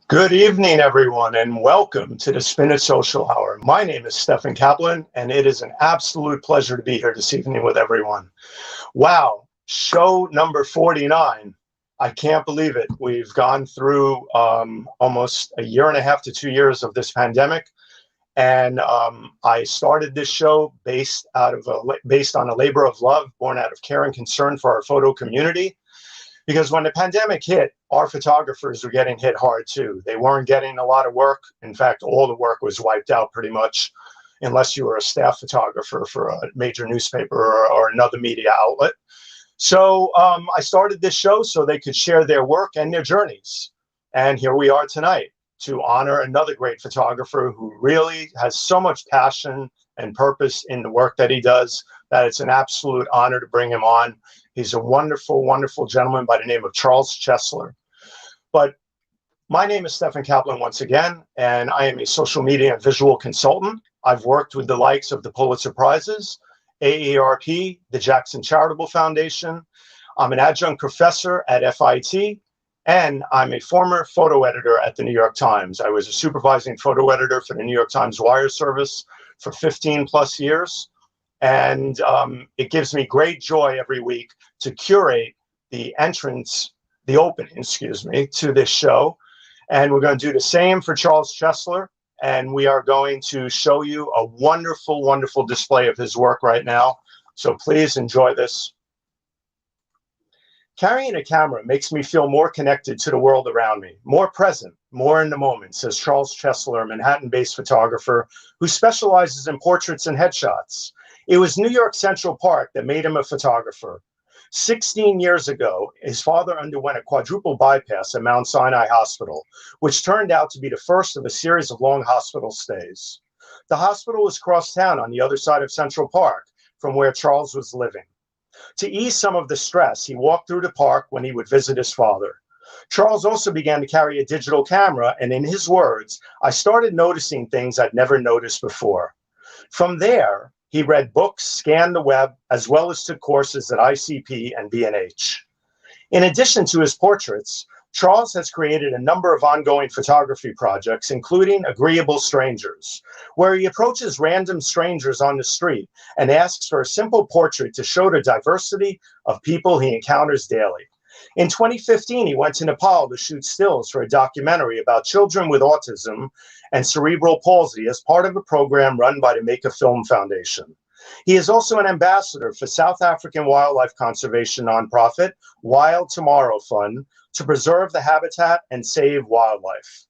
Good evening, everyone, and welcome to the Spin It Social Hour. My name is Stephen Kaplan, and it is an absolute pleasure to be here this evening with everyone. Wow, show number 49. I can't believe it. We've gone through almost a year and a half to 2 years of this pandemic, and I started this show based on a labor of love, born out of care and concern for our photo community. Because when the pandemic hit, our photographers were getting hit hard too. They weren't getting a lot of work. In fact, all the work was wiped out pretty much, unless you were a staff photographer for a major newspaper or another media outlet. So I started this show so they could share their work and their journeys. And here we are tonight to honor another great photographer who really has so much passion and purpose in the work that he does that it's an absolute honor to bring him on. He's a wonderful, wonderful gentleman by the name of Charles Chessler. But my name is Stephen Kaplan once again, and I am a social media and visual consultant. I've worked with the likes of the Pulitzer Prizes, AARP, the Jackson Charitable Foundation. I'm an adjunct professor at FIT, and I'm a former photo editor at the New York Times. I was a supervising photo editor for the New York Times wire service for 15 plus years. And it gives me great joy every week to curate the opening, to this show. And we're going to do the same for Charles Chessler. And we are going to show you a wonderful, wonderful display of his work right now. So please enjoy this. Carrying a camera makes me feel more connected to the world around me, more present, more in the moment, says Charles Chessler, a Manhattan-based photographer who specializes in portraits and headshots. It was New York Central Park that made him a photographer. 16 years ago, his father underwent a quadruple bypass at Mount Sinai Hospital, which turned out to be the first of a series of long hospital stays. The hospital was across town on the other side of Central Park from where Charles was living. To ease some of the stress, he walked through the park when he would visit his father. Charles also began to carry a digital camera, and in his words, I started noticing things I'd never noticed before. From there, he read books, scanned the web, as well as took courses at ICP and B&H. In addition to his portraits, Charles has created a number of ongoing photography projects, including Agreeable Strangers, where he approaches random strangers on the street and asks for a simple portrait to show the diversity of people he encounters daily. In 2015, he went to Nepal to shoot stills for a documentary about children with autism and cerebral palsy as part of a program run by the Make a Film Foundation. He is also an ambassador for South African wildlife conservation nonprofit Wild Tomorrow Fund to preserve the habitat and save wildlife.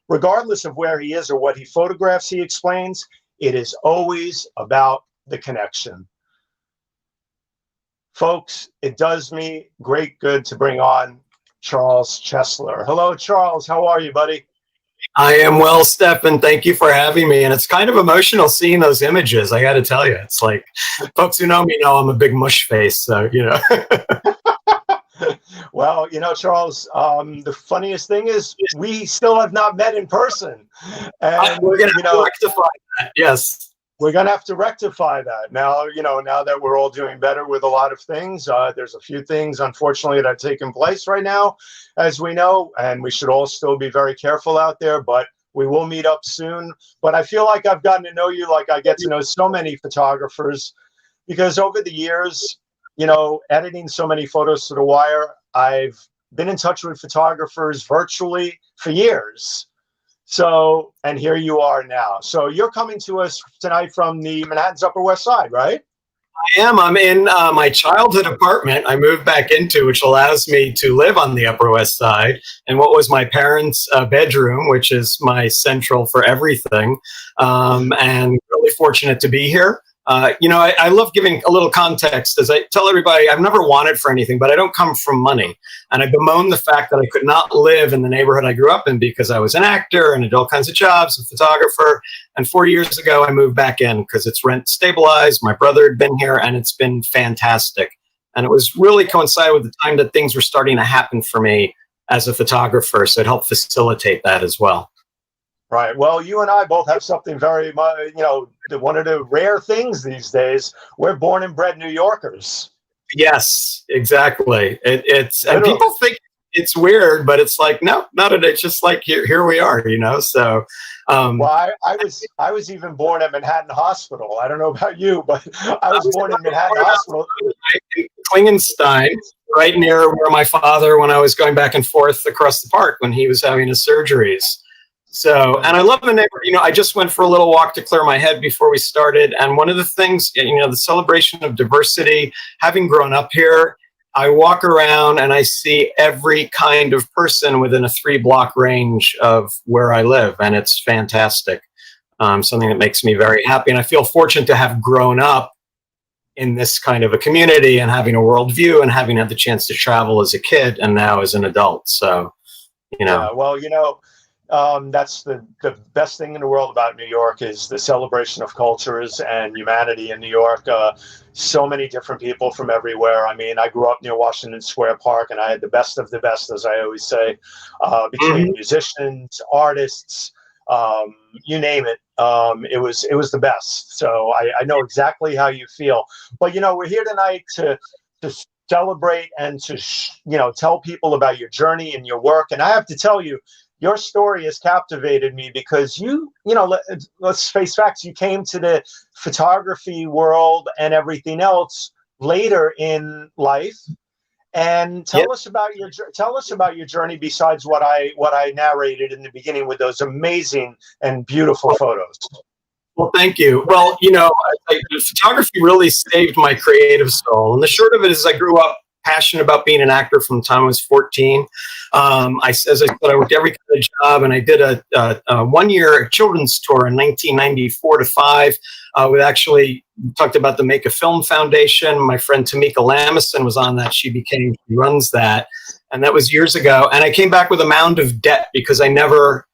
Regardless of where he is or what he photographs, he explains, it is always about the connection. Folks, it does me great good to bring on Charles Chessler. Hello, Charles. How are you, buddy? I am well, Stephen. Thank you for having me. And it's kind of emotional seeing those images. I got to tell you, it's like folks who know me know I'm a big mush face. So, Well, Charles, the funniest thing is we still have not met in person. And we're going to rectify that. Yes. We're going to have to rectify that now, now that we're all doing better with a lot of things. There's a few things, unfortunately, that are taking place right now, as we know, and we should all still be very careful out there, but we will meet up soon. But I feel like I've gotten to know you like I get to know so many photographers, because over the years, editing so many photos to the wire, I've been in touch with photographers virtually for years. So, and here you are now. So you're coming to us tonight from the Manhattan's Upper West Side, right? I am. I'm in my childhood apartment I moved back into, which allows me to live on the Upper West Side, and what was my parents' bedroom, which is my central for everything, and really fortunate to be here. I love giving a little context. As I tell everybody, I've never wanted for anything, but I don't come from money. And I bemoan the fact that I could not live in the neighborhood I grew up in because I was an actor and did all kinds of jobs, a photographer. And 4 years ago, I moved back in because it's rent stabilized. My brother had been here, and it's been fantastic. And it was really coincided with the time that things were starting to happen for me as a photographer. So it helped facilitate that as well. Right. Well, you and I both have something very, one of the rare things these days. We're born and bred New Yorkers. Yes, exactly. And people think it's weird, but it's like, no, not it. It's just like, here we are, you know? So, well, I was even born at Manhattan Hospital. I don't know about you, but I was born in Manhattan Hospital. Klingenstein, right near where my father, when I was going back and forth across the park when he was having his surgeries. So, and I love the neighborhood. You know, I just went for a little walk to clear my head before we started. And one of the things, you know, the celebration of diversity, having grown up here, I walk around and I see every kind of person within a 3-block range of where I live. And it's fantastic. Something that makes me very happy. And I feel fortunate to have grown up in this kind of a community and having a worldview and having had the chance to travel as a kid and now as an adult. So, you know. Yeah, well, you know, that's the best thing in the world about New York is the celebration of cultures and humanity in New York. So many different people from everywhere. I mean, I grew up near Washington Square Park, and I had the best of the best, as I always say, between musicians, artists, you name it. It was the best. So I know exactly how you feel. But, you know, we're here tonight to celebrate and to, you know, tell people about your journey and your work. And I have to tell you, your story has captivated me because you know, let's face facts, you came to the photography world and everything else later in life. And tell us about your journey besides what I narrated in the beginning with those amazing and beautiful photos. Well, thank you. Well, you know, photography really saved my creative soul. And the short of it is I grew up passionate about being an actor from the time I was 14. As I said, I worked every kind of job, and I did a one-year children's tour in 1994 to 5. We actually talked about the Make a Film Foundation. My friend Tamika Lamison was on that. She runs that. And that was years ago. And I came back with a mound of debt because I never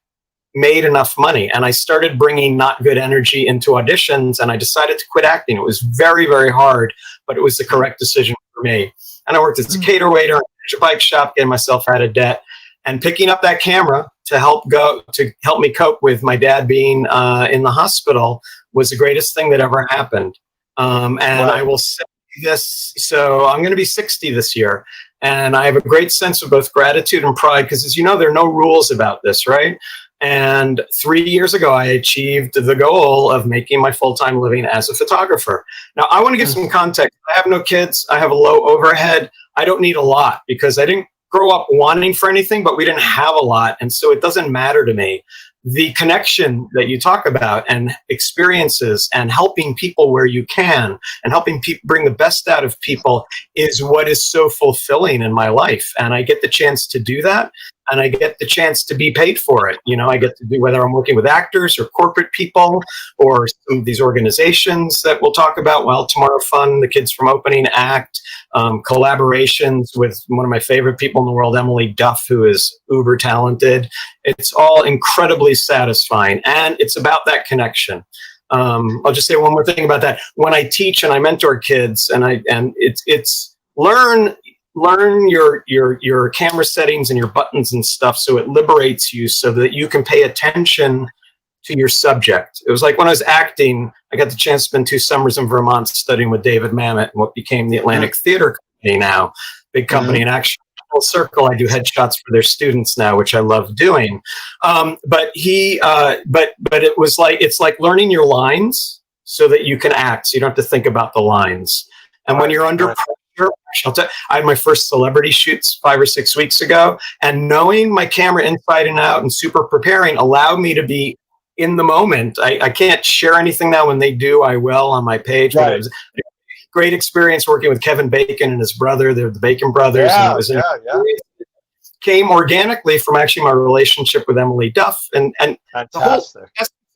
made enough money. And I started bringing not good energy into auditions, and I decided to quit acting. It was very, very hard, but it was the correct decision for me. And I worked as a cater waiter, a bike shop, getting myself out of debt, and picking up that camera to help me cope with my dad being in the hospital was the greatest thing that ever happened. And wow. I will say this, so I'm going to be 60 this year, and I have a great sense of both gratitude and pride because, as you know, there are no rules about this, right? And 3 years ago, I achieved the goal of making my full-time living as a photographer. Now, I want to give some context. I have no kids. I have a low overhead. I don't need a lot because I didn't grow up wanting for anything, but we didn't have a lot. And so it doesn't matter to me. The connection that you talk about and experiences and helping people where you can and helping people bring the best out of people is what is so fulfilling in my life. And I get the chance to do that. And I get the chance to be paid for it. You know, I get to do, whether I'm working with actors or corporate people or some of these organizations that we'll talk about. Well, Tomorrow Fun, the kids from Opening Act, collaborations with one of my favorite people in the world, Emily Duff, who is uber talented. It's all incredibly satisfying. And it's about that connection. I'll just say one more thing about that. When I teach and I mentor kids, and it's learn your camera settings and your buttons and stuff so it liberates you so that you can pay attention to your subject. It was like when I was acting, I got the chance to spend 2 summers in Vermont studying with David Mamet and what became the Atlantic Theater Company now, big company in action. Full circle, I do headshots for their students now, which I love doing. But it was like, it's like learning your lines so that you can act, so you don't have to think about the lines. And when you're under pressure, I had my first celebrity shoots 5 or 6 weeks ago, and knowing my camera inside and out and super preparing allowed me to be in the moment. I can't share anything now. When they do, I will on my page. Right. But it was a great experience working with Kevin Bacon and his brother. They're the Bacon brothers. Yeah, and it was came organically from actually my relationship with Emily Duff. And the whole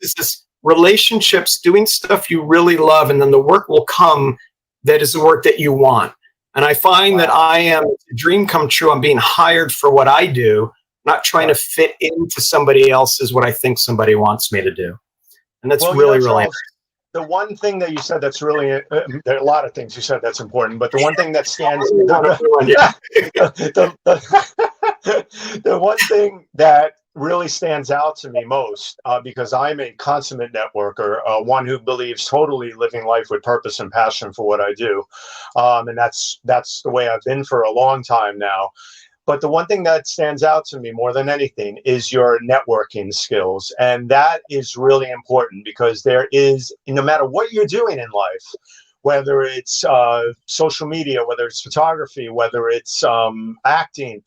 is this relationships, doing stuff you really love, and then the work will come that is the work that you want. And I find that I am a dream come true. I'm being hired for what I do, not trying to fit into somebody else's what I think somebody wants me to do. And that's really Charles, the one thing that you said that's really, there are a lot of things you said that's important, but the one thing that stands, the one thing that really stands out to me most, because I'm a consummate networker, one who believes totally living life with purpose and passion for what I do. And that's the way I've been for a long time now. But the one thing that stands out to me more than anything is your networking skills. And that is really important because there is, no matter what you're doing in life, whether it's social media, whether it's photography, whether it's acting,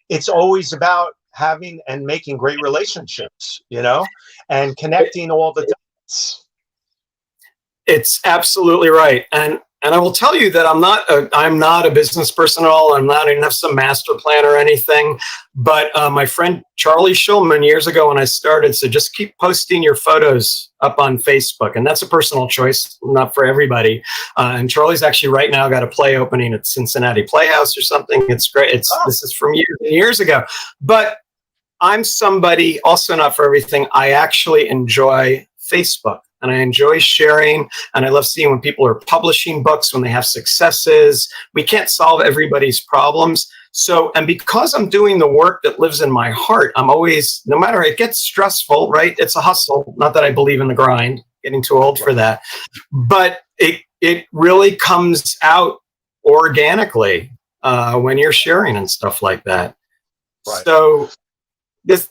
it's always about having and making great relationships, and connecting all the dots. It's absolutely right. And I will tell you that I'm not a business person at all. I didn't have some master plan or anything. But my friend Charlie Shulman years ago when I started said, just keep posting your photos up on Facebook. And that's a personal choice, not for everybody. And Charlie's actually right now got a play opening at Cincinnati Playhouse or something. It's great. This is from years and years ago. But I'm somebody, also not for everything, I actually enjoy Facebook. And I enjoy sharing, and I love seeing when people are publishing books, when they have successes. We can't solve everybody's problems. So, and because I'm doing the work that lives in my heart, I'm always, no matter, it gets stressful, right? It's a hustle. Not that I believe in the grind, getting too old for that. But it really comes out organically when you're sharing and stuff like that. Right. So this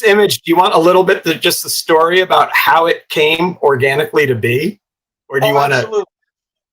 image, do you want a little bit, just the story about how it came organically to be? Or do you want to?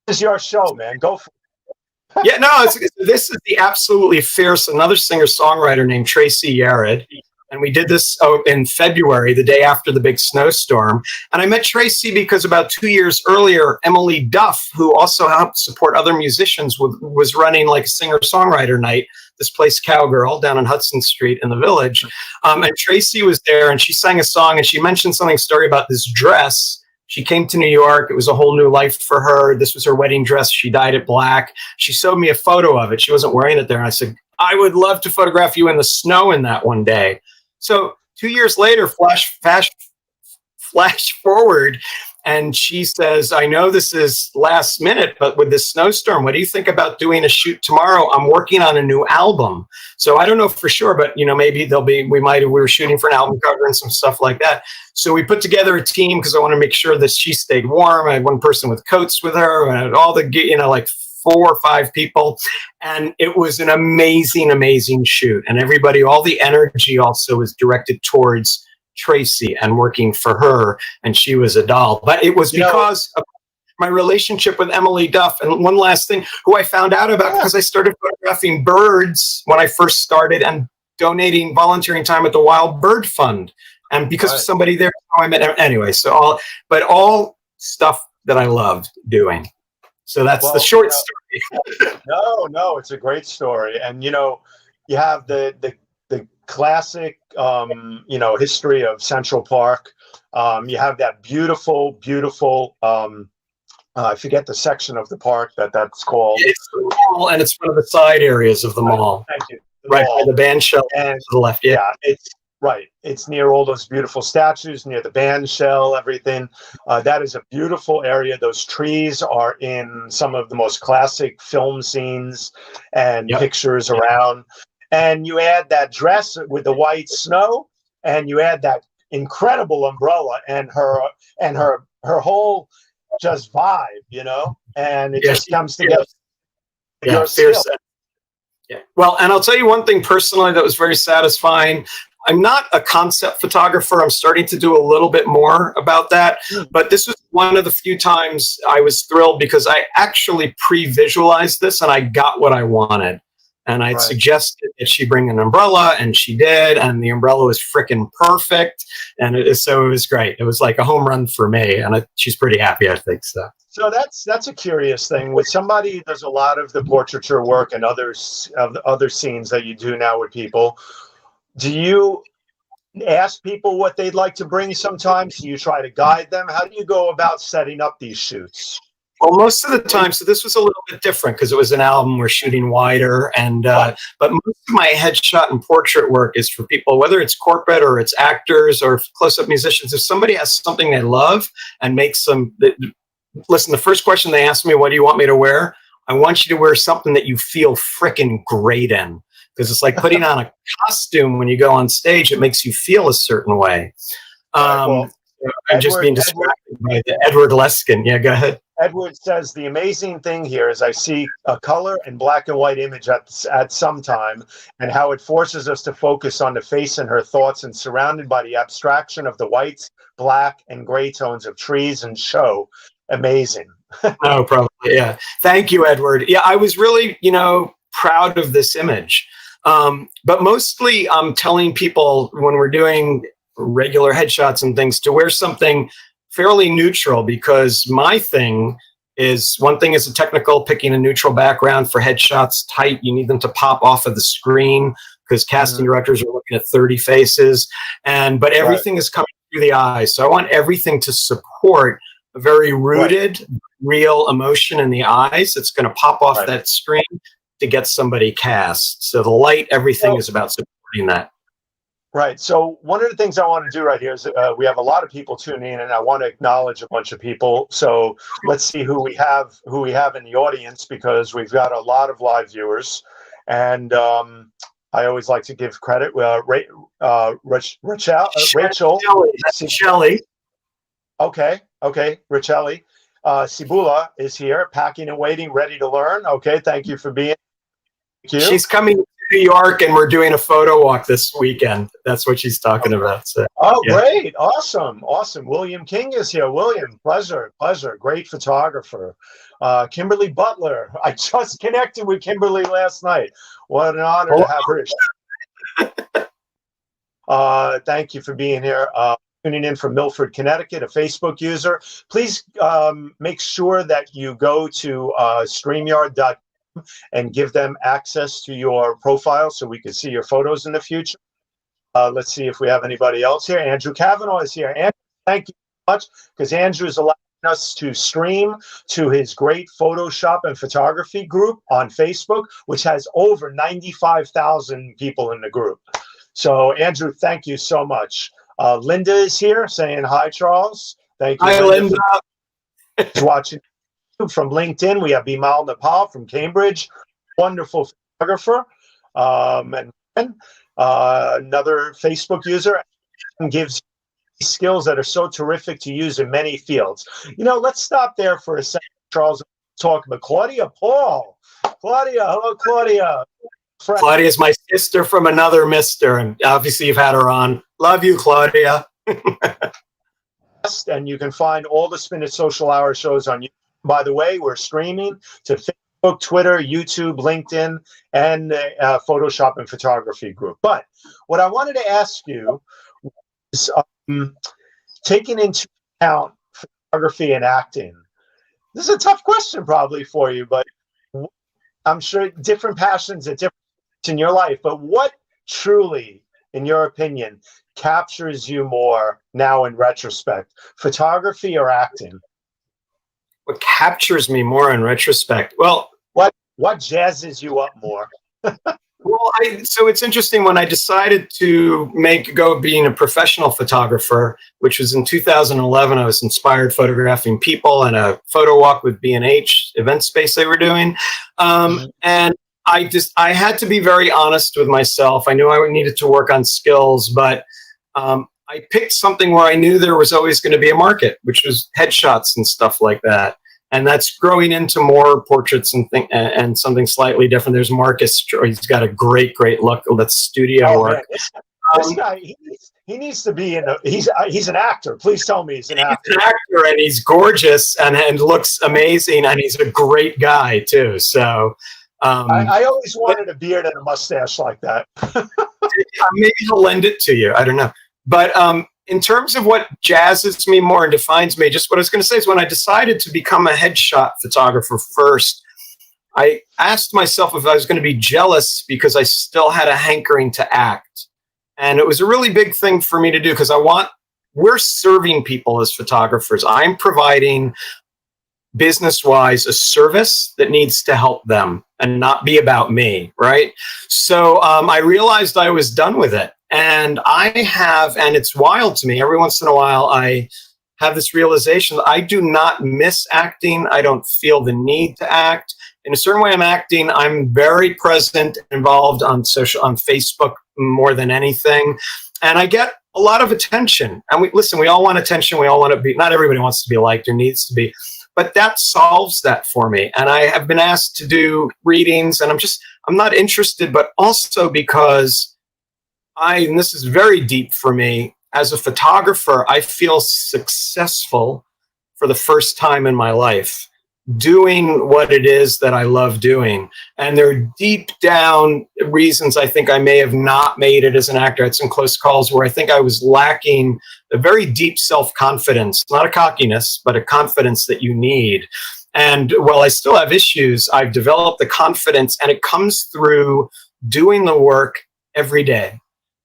This is your show, man. Go for it. Yeah, no, this is the absolutely fierce, another singer-songwriter named Tracy Jarrett. And we did this in February, the day after the big snowstorm. And I met Tracy because about 2 years earlier, Emily Duff, who also helped support other musicians, was running like a singer-songwriter night, this place Cowgirl down on Hudson Street in the Village. And Tracy was there and she sang a song and she mentioned story about this dress. She came to New York. It was a whole new life for her. This was her wedding dress. She dyed it black. She showed me a photo of it. She wasn't wearing it there. And I said, I would love to photograph you in the snow in that one day. So 2 years later, flash forward, and she says, I know this is last minute, but with this snowstorm, what do you think about doing a shoot tomorrow? I'm working on a new album. So I don't know for sure, but maybe we were shooting for an album cover and some stuff like that. So we put together a team because I want to make sure that she stayed warm. I had one person with coats with her, and I had all the, like 4 or 5 people. And it was an amazing, amazing shoot. And everybody, all the energy also was directed towards Tracy and working for her, and she was a doll. But it was because of my relationship with Emily Duff. And one last thing, who I found out about because I started photographing birds when I first started and donating volunteering time at the Wild Bird Fund. And because of somebody there, I met anyway. So all stuff that I loved doing. So that's the short story. No, it's a great story. And you have the classic, history of Central Park. You have that beautiful, I forget the section of the park that's called. It's the mall, and it's one of the side areas of the mall. Thank you. Right by the band shell to the left. Yeah, it's right. It's near all those beautiful statues, near the band shell, everything. That is a beautiful area. Those trees are in some of the most classic film scenes and pictures around. And you add that dress with the white snow, and you add that incredible umbrella and her whole just vibe, and it just comes together. Yeah, fierce. Yeah. Well, and I'll tell you one thing personally that was very satisfying. I'm not a concept photographer. I'm starting to do a little bit more about that. But this was one of the few times I was thrilled because I actually pre-visualized this and I got what I wanted. And I suggested that she bring an umbrella, and she did, and the umbrella was freaking perfect. And so it was great. It was like a home run for me, and she's pretty happy, I think so. So that's a curious thing. With somebody who does a lot of the portraiture work and other scenes that you do now with people, do you ask people what they'd like to bring sometimes? Do you try to guide them? How do you go about setting up these shoots? Well, most of the time, so this was a little bit different because it was an album we're shooting wider, and but most of my headshot and portrait work is for people, whether it's corporate or it's actors or close-up musicians. If somebody has something they love and makes them, listen, the first question they ask me, what do you want me to wear? I want you to wear something that you feel frickin' great in, because it's like putting on a costume when you go on stage. It makes you feel a certain way. And just being distracted by Edward Leskin. Yeah, go ahead. Edward says the amazing thing here is I see a color and black and white image at some time, and how it forces us to focus on the face and her thoughts, and surrounded by the abstraction of the whites, black, and gray tones of trees and show. Amazing. Oh, probably. Yeah. Thank you, Edward. Yeah, I was really, proud of this image. But mostly I'm telling people when we're doing regular headshots and things to wear something fairly neutral, because my thing is, one thing is a technical, picking a neutral background for headshots tight. You need them to pop off of the screen because casting directors are looking at 30 faces, but everything is coming through the eyes. So I want everything to support a very rooted, real emotion in the eyes. It's going to pop off that screen to get somebody cast. So the light, everything is about supporting that. Right. So one of the things I want to do right here is we have a lot of people tuning in, and I want to acknowledge a bunch of people. So let's see who we have in the audience, because we've got a lot of live viewers, and I always like to give credit. Rachel. That's Shelley. Okay. Richelli. Cibula is here, packing and waiting, ready to learn. Okay. Thank you for being. Thank you. She's coming to New York, and we're doing a photo walk this weekend. That's what she's talking about. So, great. Awesome. William King is here. William, pleasure. Great photographer. Kimberly Butler. I just connected with Kimberly last night. What an honor to have her. Thank you for being here. Tuning in from Milford, Connecticut, a Facebook user. Please make sure that you go to StreamYard.com and give them access to your profile so we can see your photos in the future. Let's see if we have anybody else here. Andrew Kavanaugh is here. Andrew, thank you so much, because Andrew is allowing us to stream to his great Photoshop and photography group on Facebook, which has over 95,000 people in the group. So, Andrew, thank you so much. Linda is here saying hi, Charles. Thank you. Hi, Linda. Watching from LinkedIn. We have Bimal Nepal from Cambridge, wonderful photographer. And another Facebook user, gives skills that are so terrific to use in many fields. Let's stop there for a second, Charles, talk about Claudia Paul. Hello, Claudia. Claudia is my sister from another mister, and obviously you've had her on. Love you, Claudia. And you can find all the Spin It Social Hour shows on YouTube. By the way, we're streaming to Facebook, Twitter, YouTube, LinkedIn, and Photoshop and photography group. But what I wanted to ask you is, taking into account photography and acting, this is a tough question probably for you, but I'm sure different passions at different points in your life. But what truly, in your opinion, captures you more now in retrospect, photography or acting? What captures me more in retrospect? Well, what jazzes you up more? Well, so it's interesting, when I decided to go being a professional photographer, which was in 2011, I was inspired photographing people and a photo walk with B&H event space they were doing. And I had to be very honest with myself. I knew I needed to work on skills, but I picked something where I knew there was always going to be a market, which was headshots and stuff like that. And that's growing into more portraits and something slightly different. There's Marcus. He's got a great look. That's studio work. This guy, he needs to be he's an actor. Please tell me he's an actor. He's an actor, and he's gorgeous and looks amazing, and he's a great guy too. So I always wanted a beard and a mustache like that. Maybe he'll lend it to you. I don't know. But in terms of what jazzes me more and defines me, just what I was going to say is, when I decided to become a headshot photographer first, I asked myself if I was going to be jealous because I still had a hankering to act. And it was a really big thing for me to do, because we're serving people as photographers. I'm providing, business-wise, a service that needs to help them and not be about me, right? So I realized I was done with it. And and it's wild to me, every once in a while I have this realization that I do not miss acting. I don't feel the need to act. In a certain way, I'm very present, involved on Facebook more than anything. And I get a lot of attention. And we all want attention. We all want to be, not everybody wants to be liked or needs to be, but that solves that for me. And I have been asked to do readings, and I'm not interested, but also because and this is very deep for me, as a photographer, I feel successful for the first time in my life, doing what it is that I love doing. And there are deep down reasons I think I may have not made it as an actor. I had some close calls where I think I was lacking a very deep self-confidence, not a cockiness, but a confidence that you need. And while I still have issues, I've developed the confidence, and it comes through doing the work every day.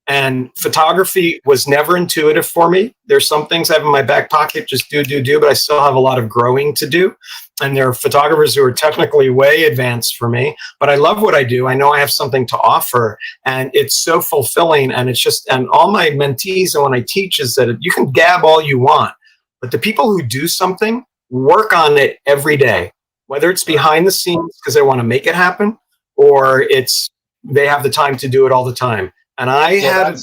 And photography was never intuitive for me. There's some things I have in my back pocket, just do, but I still have a lot of growing to do. And there are photographers who are technically way advanced for me, but I love what I do. I know I have something to offer, and it's so fulfilling. And and all my mentees, and when I teach, is that you can gab all you want, but the people who do something work on it every day, whether it's behind the scenes because they want to make it happen, or they have the time to do it all the time. And I have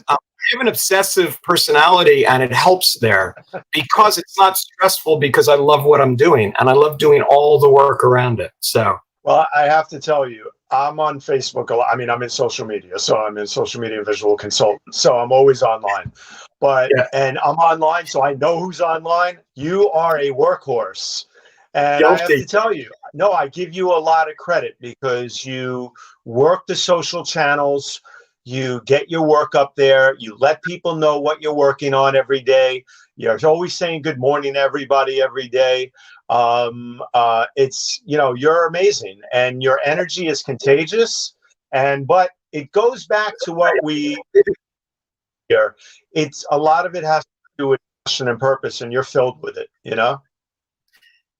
an obsessive personality, and it helps there because it's not stressful, because I love what I'm doing, and I love doing all the work around it. So, well, I have to tell you, I'm on Facebook a lot. I mean, I'm in social media, so I'm in social media visual consultant. So I'm always online, and I'm online, so I know who's online. You are a workhorse. And I have to tell you, no, I give you a lot of credit because you work the social channels. You get your work up there. You let people know what you're working on every day. You're always saying good morning to everybody every day. You're amazing, and your energy is contagious. But it goes back to what we here. It's a lot of it has to do with passion and purpose, and you're filled with it.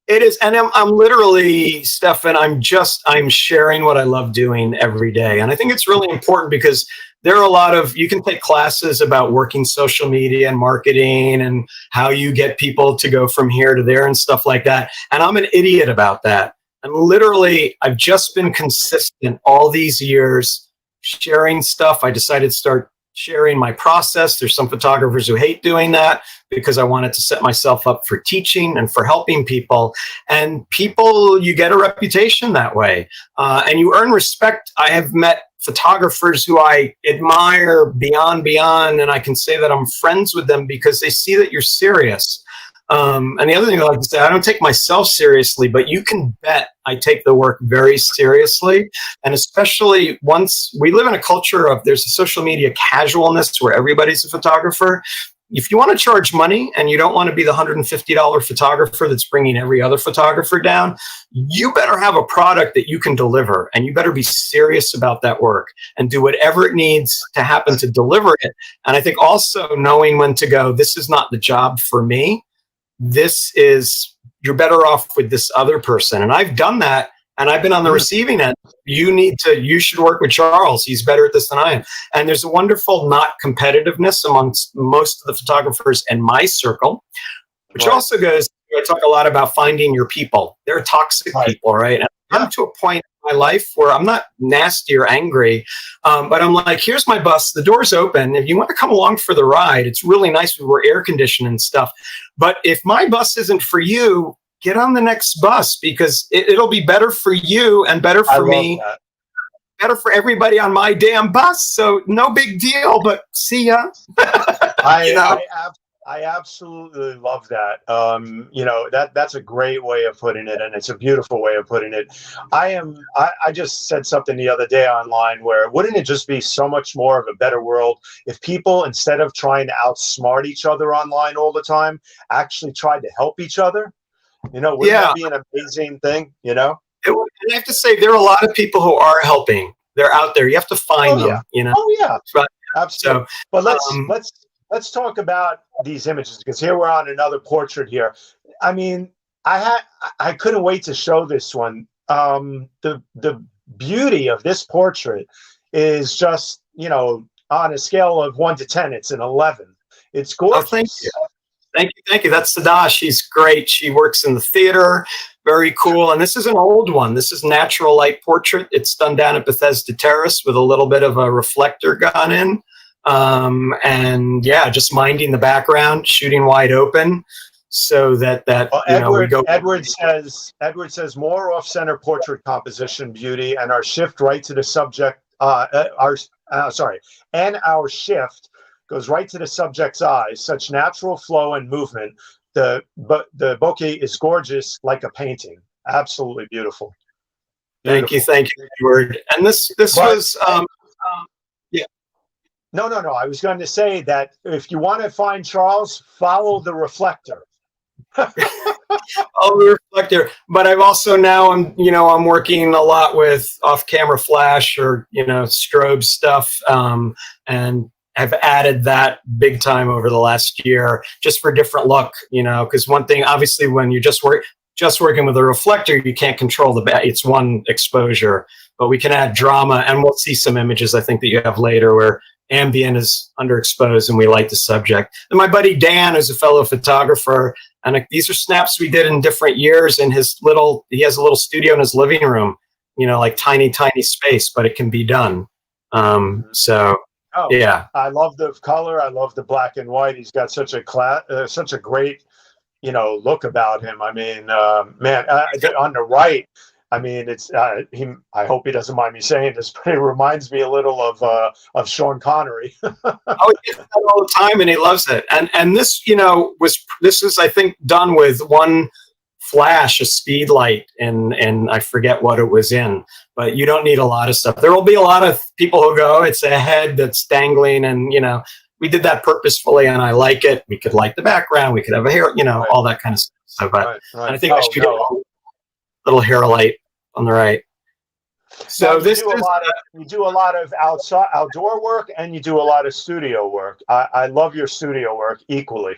It is, and I'm literally, Stefan, I'm sharing what I love doing every day. And I think it's really important because there are you can take classes about working social media and marketing and how you get people to go from here to there and stuff like that. And I'm an idiot about that. And literally, I've just been consistent all these years sharing stuff. I decided to start sharing my process. There's some photographers who hate doing that because I wanted to set myself up for teaching and for helping people. And you get a reputation that way, and you earn respect. I have met photographers who I admire beyond, and I can say that I'm friends with them because they see that you're serious. And the other thing I like to say, I don't take myself seriously, but you can bet I take the work very seriously. And especially once we live in a culture there's a social media casualness where everybody's a photographer. If you want to charge money and you don't want to be the $150 photographer that's bringing every other photographer down, you better have a product that you can deliver, and you better be serious about that work and do whatever it needs to happen to deliver it. And I think also knowing when to go, this is not the job for me. You're better off with this other person. And I've done that, and I've been on the receiving end. You should work with Charles. He's better at this than I am. And there's a wonderful not competitiveness amongst most of the photographers in my circle, which also goes, I talk a lot about finding your people. They're toxic people, right? And I'm to a point in my life where I'm not nasty or angry, but I'm like, here's my bus. The door's open. If you want to come along for the ride, it's really nice. We're air conditioned and stuff. But if my bus isn't for you, get on the next bus, because it'll be better for you and better for me, better for everybody on my damn bus. So no big deal, but see ya. I absolutely love that. That's a great way of putting it, and it's a beautiful way of putting it. I just said something the other day online where, wouldn't it just be so much more of a better world if people, instead of trying to outsmart each other online all the time, actually tried to help each other? Wouldn't that be an amazing thing? And I have to say, there are a lot of people who are helping. They're out there. You have to find them. Oh yeah, absolutely. So, but let's talk about these images, because here we're on another portrait here. I mean, I couldn't wait to show this one. The beauty of this portrait is just, on a scale of 1 to 10, it's an 11. It's gorgeous. Oh, thank you. Thank you. That's Sada. She's great. She works in the theater. Very cool. And this is an old one. This is natural light portrait. It's done down at Bethesda Terrace with a little bit of a reflector gone in. And yeah, just minding the background, shooting wide open, so that Well, you know, we go. Edward says more off-center portrait composition, beauty, and our shift right to the subject. And our shift goes right to the subject's eyes. Such natural flow and movement. The bouquet is gorgeous, like a painting. Absolutely beautiful. Thank you, Edward. And this was yeah. No. I was going to say that if you want to find Charles, follow the reflector. The reflector. But I've also now I'm working a lot with off-camera flash or strobe stuff, and I've added that big time over the last year just for different look. Because one thing, obviously, when you're just working with a reflector, you can't control it's one exposure, but we can add drama, and we'll see some images I think that you have later where ambient is underexposed and we light the subject. And my buddy Dan is a fellow photographer, and these are snaps we did in different years in he has a little studio in his living room, like tiny space, but it can be done. Yeah. I love the color. I love the black and white. He's got such a great, look about him. I mean, man, on the right, I mean, it's I hope he doesn't mind me saying this, but it reminds me a little of Sean Connery. Oh, he does that all the time, and he loves it. And this, this is I think done with one flash, a speed light, and I forget what it was in. But you don't need a lot of stuff. There will be a lot of people who go, it's a head that's dangling, and we did that purposefully, and I like it. We could light the background. We could have a hair, right. All that kind of stuff. So, but right. And I think I should get a little hair light on the right. So you do a lot of outdoor work, and you do a lot of studio work. I love your studio work equally.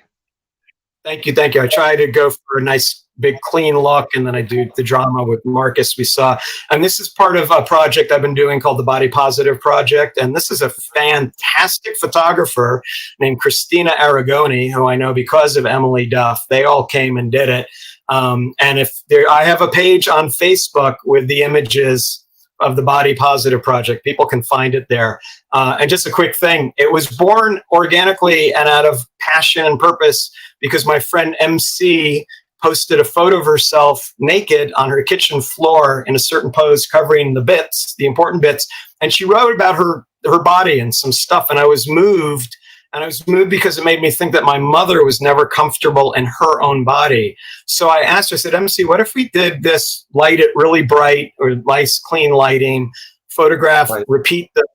Thank you. I try to go for a nice big clean look, and then I do the drama with Marcus we saw. And this is part of a project I've been doing called the Body Positive Project. And this is a fantastic photographer named Christina Aragoni, who I know because of Emily Duff. They all came and did it. And I have a page on Facebook with the images of the Body Positive Project. People can find it there. And just a quick thing, it was born organically and out of passion and purpose because my friend MC posted a photo of herself naked on her kitchen floor in a certain pose covering the important bits. And she wrote about her body and some stuff. And I was moved. And I was moved because it made me think that my mother was never comfortable in her own body. So I asked her, I said, MC, what if we did this, light it really bright or nice, clean lighting, photograph, right. Repeat the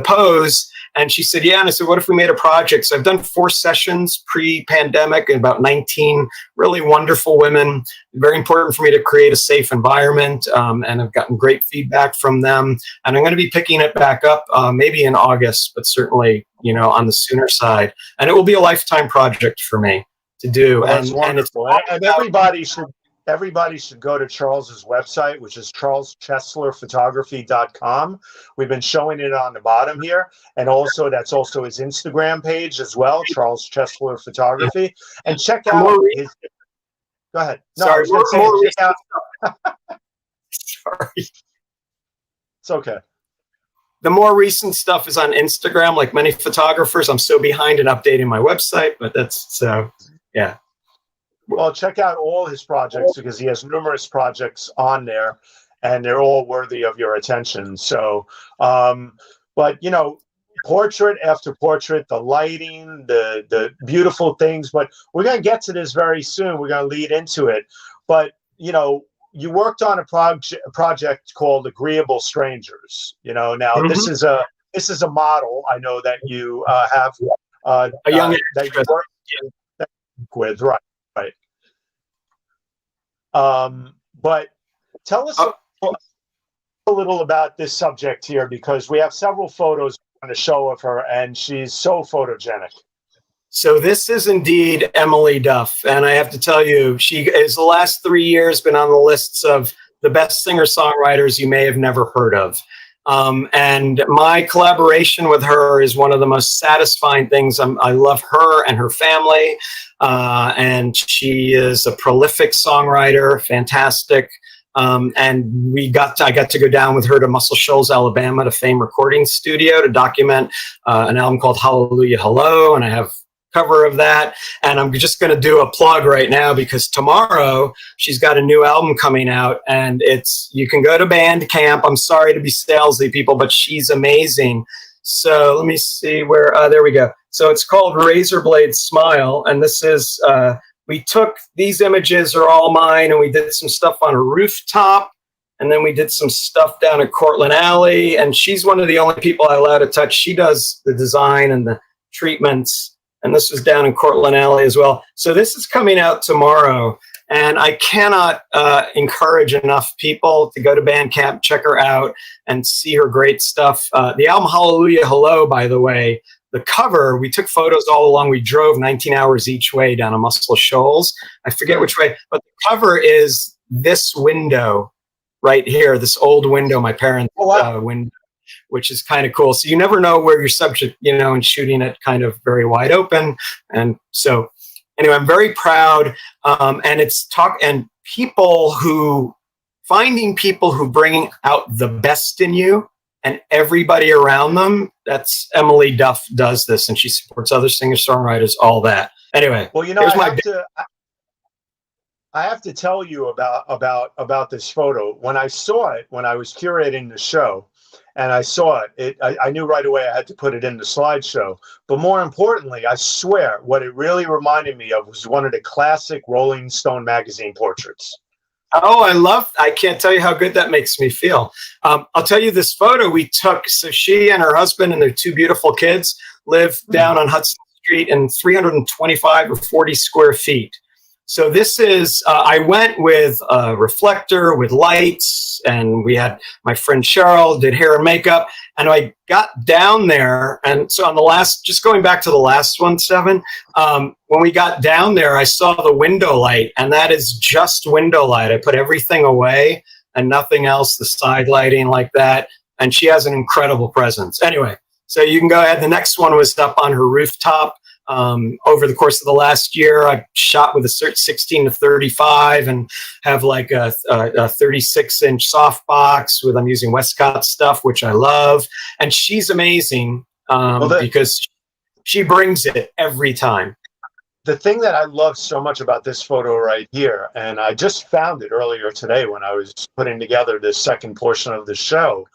pose. And she said, yeah. And I said, what if we made a project? So I've done 4 sessions pre-pandemic and about 19 really wonderful women. Very important for me to create a safe environment. And I've gotten great feedback from them. And I'm going to be picking it back up maybe in August, but certainly, on the sooner side. And it will be a lifetime project for me to do. Well, that's wonderful. And everybody should go to Charles's website, which is charleschesslerphotography.com. We've been showing it on the bottom here. And also, that's also his Instagram page as well, Charles Chessler Photography. And check out his... Go ahead. No, sorry, check out... Sorry. It's okay. The more recent stuff is on Instagram, like many photographers. I'm so behind in updating my website, but that's, yeah. Well, check out all his projects because he has numerous projects on there, and they're all worthy of your attention. So, but portrait after portrait, the lighting, the beautiful things. But we're going to get to this very soon. We're going to lead into it. But you worked on a project called Agreeable Strangers. Now this is a model I know that you have a young that you work with, right. But tell us a little about this subject here, because we have several photos on the show of her, and she's so photogenic. So this is indeed Emily Duff, and I have to tell you, she is the last 3 years been on the lists of the best singer-songwriters you may have never heard of. And my collaboration with her is one of the most satisfying things. I love her and her family, and she is a prolific songwriter, fantastic. And I got to go down with her to Muscle Shoals, Alabama, to Fame Recording Studio to document an album called Hallelujah Hello, and I have cover of that. And I'm just going to do a plug right now because tomorrow she's got a new album coming out, and you can go to Bandcamp. I'm sorry to be salesy, people, but she's amazing. So let me see where, there we go. So it's called Razor Blade Smile. And this is, we took, these images are all mine, and we did some stuff on a rooftop, and then we did some stuff down at Cortlandt Alley. And she's one of the only people I allow to touch. She does the design and the treatments. And this was down in Cortlandt Alley as well. So this is coming out tomorrow. And I cannot encourage enough people to go to Bandcamp, check her out, and see her great stuff. The album Hallelujah Hello, by the way, the cover, we took photos all along. We drove 19 hours each way down to Muscle Shoals. I forget which way, but the cover is this window right here, this old window, my parents' window, which is kind of cool. So you never know where your subject, and shooting it kind of very wide open. And so anyway, I'm very proud. And it's finding people who bring out the best in you and everybody around them. That's Emily Duff does this, and she supports other singer-songwriters, all that. Anyway, well, I have to tell you about this photo. When I saw it, when I was curating the show, and I saw it, I knew right away I had to put it in the slideshow. But more importantly, I swear, what it really reminded me of was one of the classic Rolling Stone magazine portraits. Oh, I can't tell you how good that makes me feel. I'll tell you this photo we took. So she and her husband and their two beautiful kids live down on Hudson Street in 325 or 40 square feet. So this is, I went with a reflector with lights, and we had my friend Cheryl did hair and makeup, and I got down there. And so just going back to the last one, Seven, when we got down there, I saw the window light, and that is just window light. I put everything away and nothing else, the side lighting like that. And she has an incredible presence. Anyway, so you can go ahead. The next one was up on her rooftop. Over the course of the last year, I shot with a 16 to 35 and have like a 36-inch softbox I'm using Westcott stuff, which I love. And she's amazing because she brings it every time. The thing that I love so much about this photo right here, and I just found it earlier today when I was putting together this second portion of the show,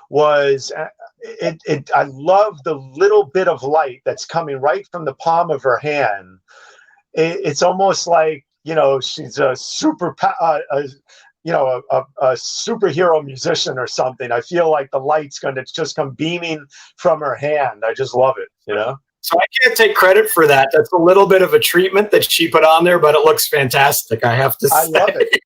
was I love the little bit of light that's coming right from the palm of her hand. It's almost like, she's a superhero musician or something. I feel like the light's going to just come beaming from her hand. I just love it, So I can't take credit for that. That's a little bit of a treatment that she put on there, but it looks fantastic, I have to say. I love it.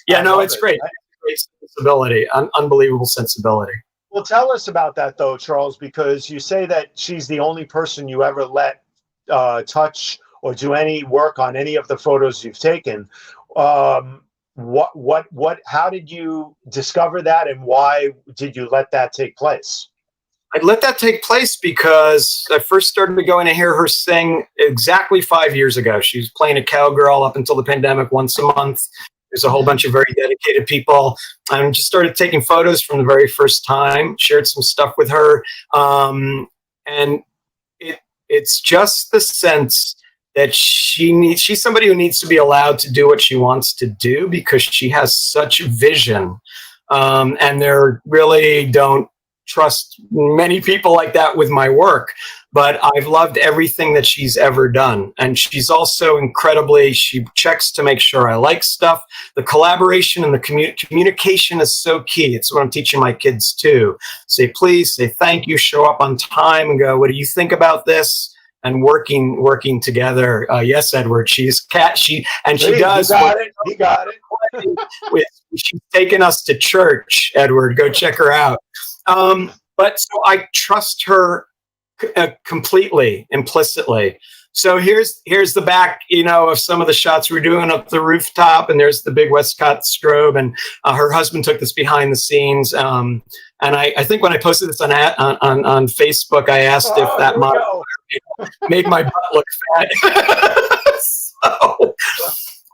It's great. Great sensibility, unbelievable sensibility. Well, tell us about that, though, Charles, because you say that she's the only person you ever let touch or do any work on any of the photos you've taken. How did you discover that, and why did you let that take place? I let that take place because I first started going to hear her sing exactly 5 years ago. She was playing a cowgirl up until the pandemic once a month. There's a whole bunch of very dedicated people. I just started taking photos from the very first time, shared some stuff with her. And it's just the sense that she's somebody who needs to be allowed to do what she wants to do because she has such vision. And there really don't trust many people like that with my work, but I've loved everything that she's ever done. And she's also she checks to make sure I like stuff. The collaboration and the communication is so key. It's what I'm teaching my kids too. Say please, say thank you, show up on time and go, what do you think about this? And working together. Yes, Edward, she's she does. He got it. She's taken us to church, Edward. Go check her out. But so I trust her completely, implicitly. So here's the back, of some of the shots we're doing up the rooftop, and there's the big Westcott strobe, and her husband took this behind the scenes. And I think when I posted this on Facebook, I asked if that model made my butt look fat.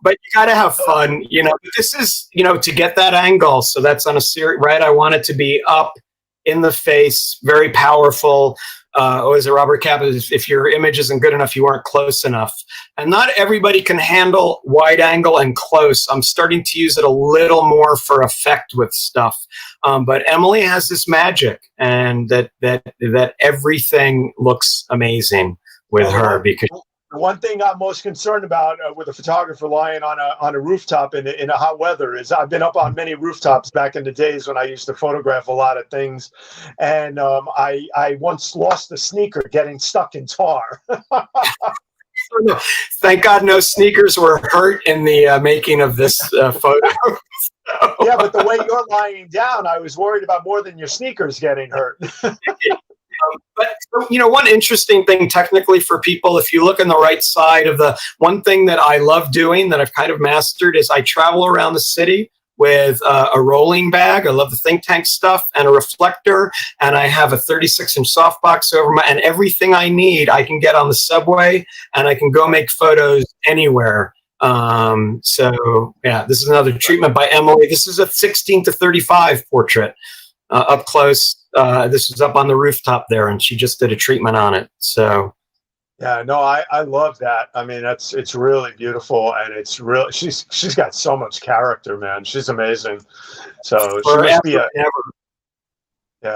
but you got to have fun, you know. But this is, you know, to get that angle. So that's on a series, right? I want it to be up in the face, very powerful. Or is it Robert Kaplan? If your image isn't good enough, you aren't close enough. And not everybody can handle wide angle and close. I'm starting to use it a little more for effect with stuff. But Emily has this magic, and that everything looks amazing with her, because the one thing I'm most concerned about with a photographer lying on a rooftop in a hot weather is I've been up on many rooftops back in the days when I used to photograph a lot of things, and I once lost a sneaker getting stuck in tar. Thank God no sneakers were hurt in the making of this photo. Yeah, but the way you're lying down, I was worried about more than your sneakers getting hurt. But, you know, one interesting thing technically for people, if you look on the right side of the, one thing that I love doing that I've kind of mastered is I travel around the city with a rolling bag. I love the think tank stuff and a reflector. And I have a 36-inch softbox over my, and everything I need, I can get on the subway and I can go make photos anywhere. So yeah, this is another treatment by Emily. This is a 16:35 portrait, up close. This was up on the rooftop there, and she just did a treatment on it. So, yeah, no, I love that. I mean, it's really beautiful, and it's real. She's got so much character, man. She's amazing. So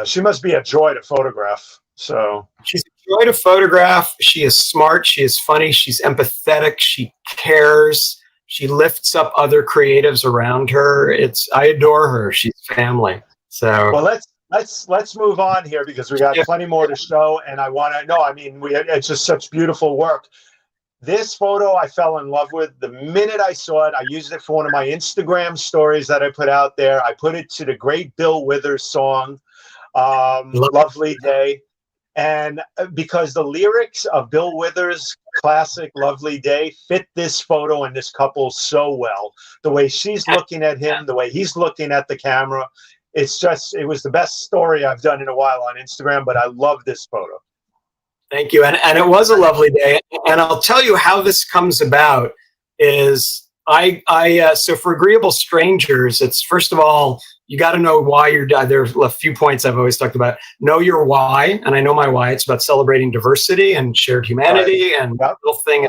she must be a joy to photograph. So she's a joy to photograph. She is smart. She is funny. She's empathetic. She cares. She lifts up other creatives around her. I adore her. She's family. So well, let's move on here, because we got plenty more to show, and I want to know. I mean, it's just such beautiful work. This photo I fell in love with the minute I saw it. I used it for one of my Instagram stories that I put out there. I put it to the great Bill Withers song, "Lovely Day," and because the lyrics of Bill Withers' classic "Lovely Day" fit this photo and this couple so well. The way she's looking at him, the way he's looking at the camera. It was the best story I've done in a while on Instagram, but I love this photo. Thank you. And it was a lovely day. And I'll tell you how this comes about is so for Agreeable Strangers, it's, first of all, you got to know why you're, there's a few points I've always talked about. Know your why. And I know my why. It's about celebrating diversity and shared humanity, and little thing.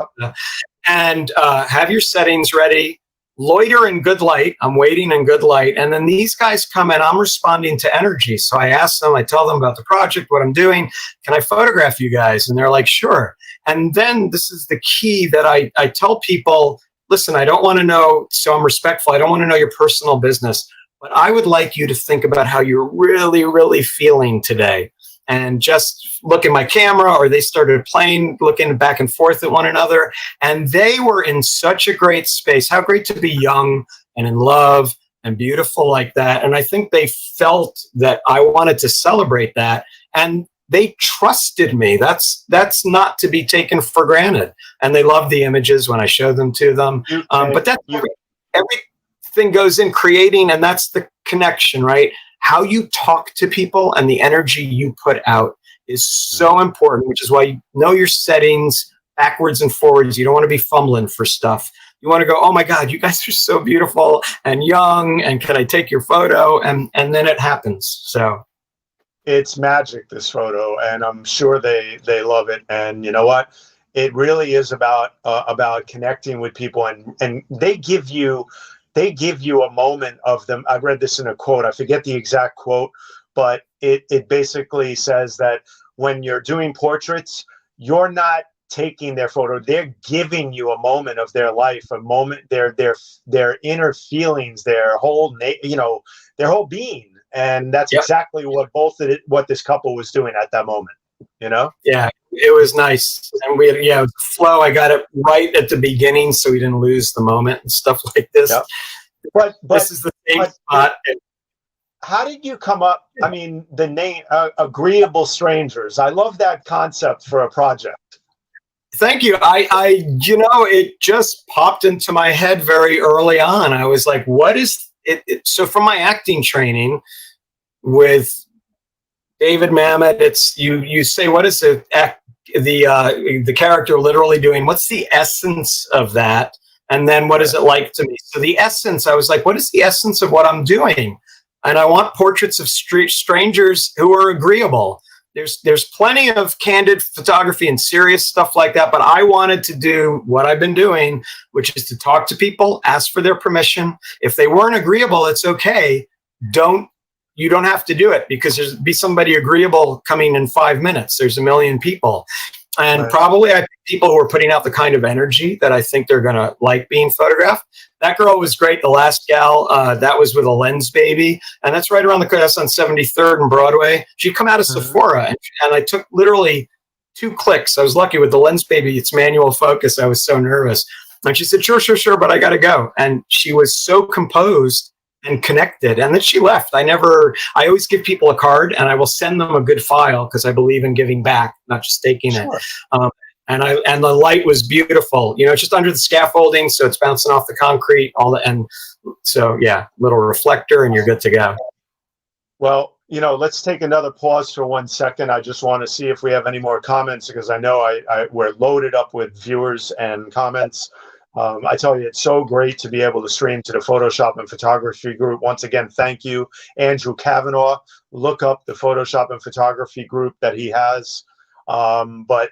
And have your settings ready. Loiter in good light. I'm waiting in good light. And then these guys come and I'm responding to energy. So I ask them, I tell them about the project, what I'm doing. Can I photograph you guys? And they're like, sure. And then this is the key that I tell people, listen, I don't want to know, so I'm respectful. I don't want to know your personal business, but I would like you to think about how you're really, really feeling today. And just look at my camera, or they started playing, looking back and forth at one another. And they were in such a great space. How great to be young and in love and beautiful like that. And I think they felt that I wanted to celebrate that. And they trusted me. That's not to be taken for granted. And they loved the images when I showed them to them. But that's everything goes in creating, and that's the connection, right? How you talk to people and the energy you put out is so important, which is why you know your settings backwards and forwards. You don't want to be fumbling for stuff. You want to go, oh my God, you guys are so beautiful and young, and can I take your photo? And then it happens. So it's magic, this photo, and I'm sure they love it. And you know what? It really is about connecting with people, and they give you a moment of them. I read this in a quote. I forget the exact quote, but it basically says that when you're doing portraits, you're not taking their photo. They're giving you a moment of their life, a moment, their inner feelings, their whole being. And that's exactly what this couple was doing at that moment, you know? Yeah, it was nice. And it was flow. I got it right at the beginning, so we didn't lose the moment and stuff like this. Yep. But this is the same spot. How did you come up? I mean, the name Agreeable Strangers. I love that concept for a project. Thank you. It just popped into my head very early on. I was like, what is it? So from my acting training with David Mamet, it's you say, what is the character literally doing? What's the essence of that? And then what is it like to me? So the essence, I was like, what is the essence of what I'm doing? And I want portraits of strangers who are agreeable. There's plenty of candid photography and serious stuff like that, but I wanted to do what I've been doing, which is to talk to people, ask for their permission. If they weren't agreeable, it's okay. You don't have to do it, because there's be somebody agreeable coming in 5 minutes. There's a million people. And probably I think people who are putting out the kind of energy that I think they're going to like being photographed. That girl was great. The last gal, that was with a lens baby. And that's right around that's on 73rd and Broadway. She'd come out of Sephora, and I took literally 2 clicks. I was lucky with the lens baby. It's manual focus. I was so nervous. And she said, sure, but I got to go. And she was so composed and connected. And then she left. I always give people a card, and I will send them a good file, because I believe in giving back, not just taking it. And the light was beautiful, just under the scaffolding. So it's bouncing off the concrete, and so, yeah, little reflector, and you're good to go. Well, let's take another pause for 1 second. I just want to see if we have any more comments, because I know we're loaded up with viewers and comments. I tell you, it's so great to be able to stream to the Photoshop and Photography group. Once again, thank you, Andrew Kavanaugh. Look up the Photoshop and Photography group that he has. But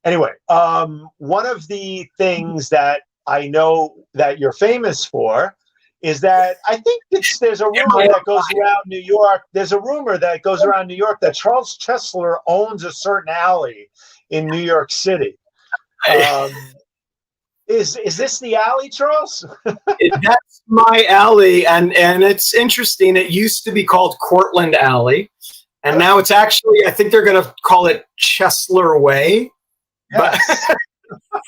anyway, one of the things that I know that you're famous for is that I think there's a rumor that goes around New York. There's a rumor that goes around New York that Charles Chessler owns a certain alley in New York City. Is this the alley, Charles? That's my alley, and it's interesting. It used to be called Cortlandt Alley, and now it's actually, I think they're going to call it Chesler Way. Yes.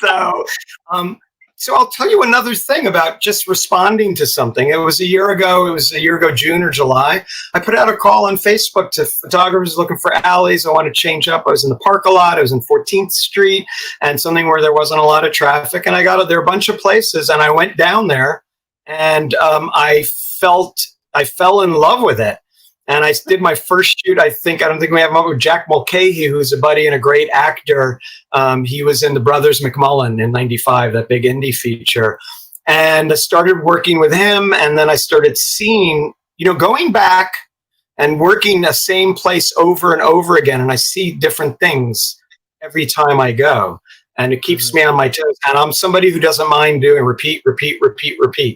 But, so I'll tell you another thing about just responding to something. It was a year ago, June or July. I put out a call on Facebook to photographers looking for alleys. I want to change up. I was in the park a lot. I was in 14th Street, and something where there wasn't a lot of traffic. And there are a bunch of places, and I went down there, and I fell in love with it. And I did my first shoot. I don't think we have him up with Jack Mulcahy, who's a buddy and a great actor. He was in The Brothers McMullen in '95, that big indie feature. And I started working with him. And then I started seeing, going back and working the same place over and over again. And I see different things every time I go. And it keeps me on my toes. And I'm somebody who doesn't mind doing repeat,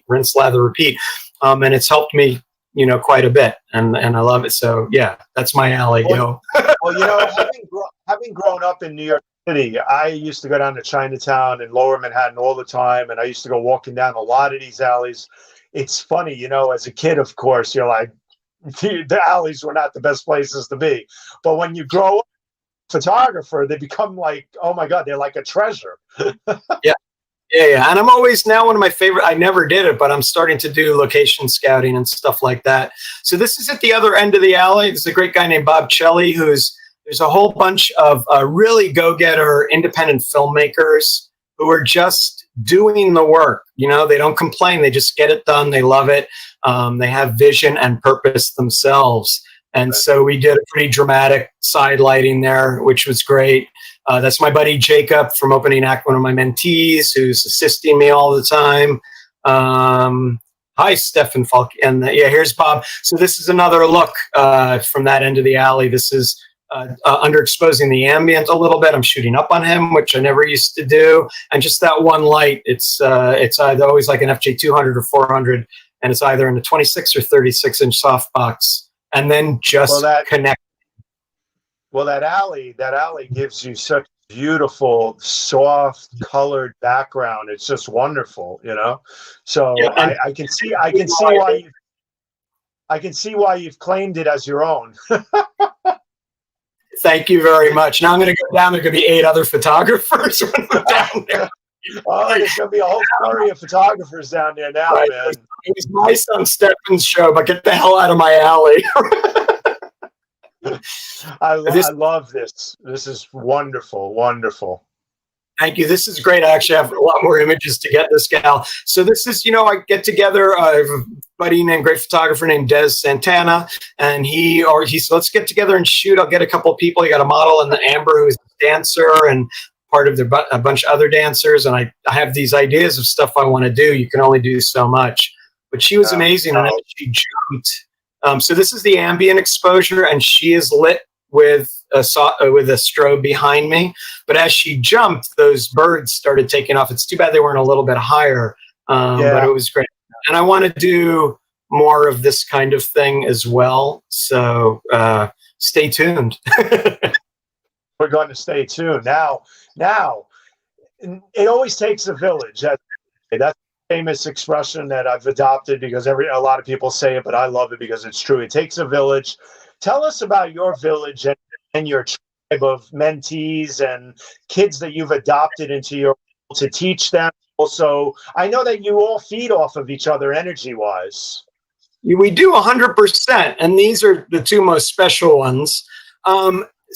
rinse, lather, repeat. And it's helped me quite a bit, and I love it. So yeah, that's my alley. Well, having grown up in New York City, I used to go down to Chinatown and Lower Manhattan all the time, and I used to go walking down a lot of these alleys. It's funny, as a kid, of course, you're like, the alleys were not the best places to be, but when you grow up, photographer, they become like, oh my God, they're like a treasure. Yeah. And I'm always now one of my favorite, I never did it, but I'm starting to do location scouting and stuff like that. So this is at the other end of the alley. There's a great guy named Bob Chelly, there's a whole bunch of really go-getter independent filmmakers who are just doing the work. They don't complain. They just get it done. They love it. They have vision and purpose themselves. And so we did a pretty dramatic side lighting there, which was great. That's my buddy Jacob from Opening Act, one of my mentees, who's assisting me all the time. Hi, Stefan Falk. And here's Bob. So this is another look from that end of the alley. This is underexposing the ambient a little bit. I'm shooting up on him, which I never used to do. And just that one light, it's either always like an FJ200 or 400, and it's either in a 26 or 36-inch softbox. And then just connect. Well, that alley gives you such beautiful, soft, colored background. It's just wonderful, So yeah, I can see why you've claimed it as your own. Thank you very much. Now I'm going to go down. There are going to be 8 other photographers when we're down there. Oh, there's going to be a whole flurry of photographers down there now, man. It was my son Stefan's show, but get the hell out of my alley. I love this. This is wonderful, wonderful. Thank you. This is great. I actually have a lot more images to get this gal. So this is, I get together, I have a buddy named, great photographer named Des Santana, and he said, let's get together and shoot. I'll get a couple of people. He got a model and the Amber, who's a dancer, and part of a bunch of other dancers, and I have these ideas of stuff I want to do. You can only do so much. But she was amazing, and she jumped. So this is the ambient exposure, and she is lit with a strobe behind me. But as she jumped, those birds started taking off. It's too bad they weren't a little bit higher, but it was great. And I want to do more of this kind of thing as well. So stay tuned. We're going to stay tuned. Now, it always takes a village. That's a famous expression that I've adopted because a lot of people say it, but I love it because it's true. It takes a village. Tell us about your village and your tribe of mentees and kids that you've adopted into your world to teach them. Also, I know that you all feed off of each other energy-wise. We do 100%, and these are the two most special ones.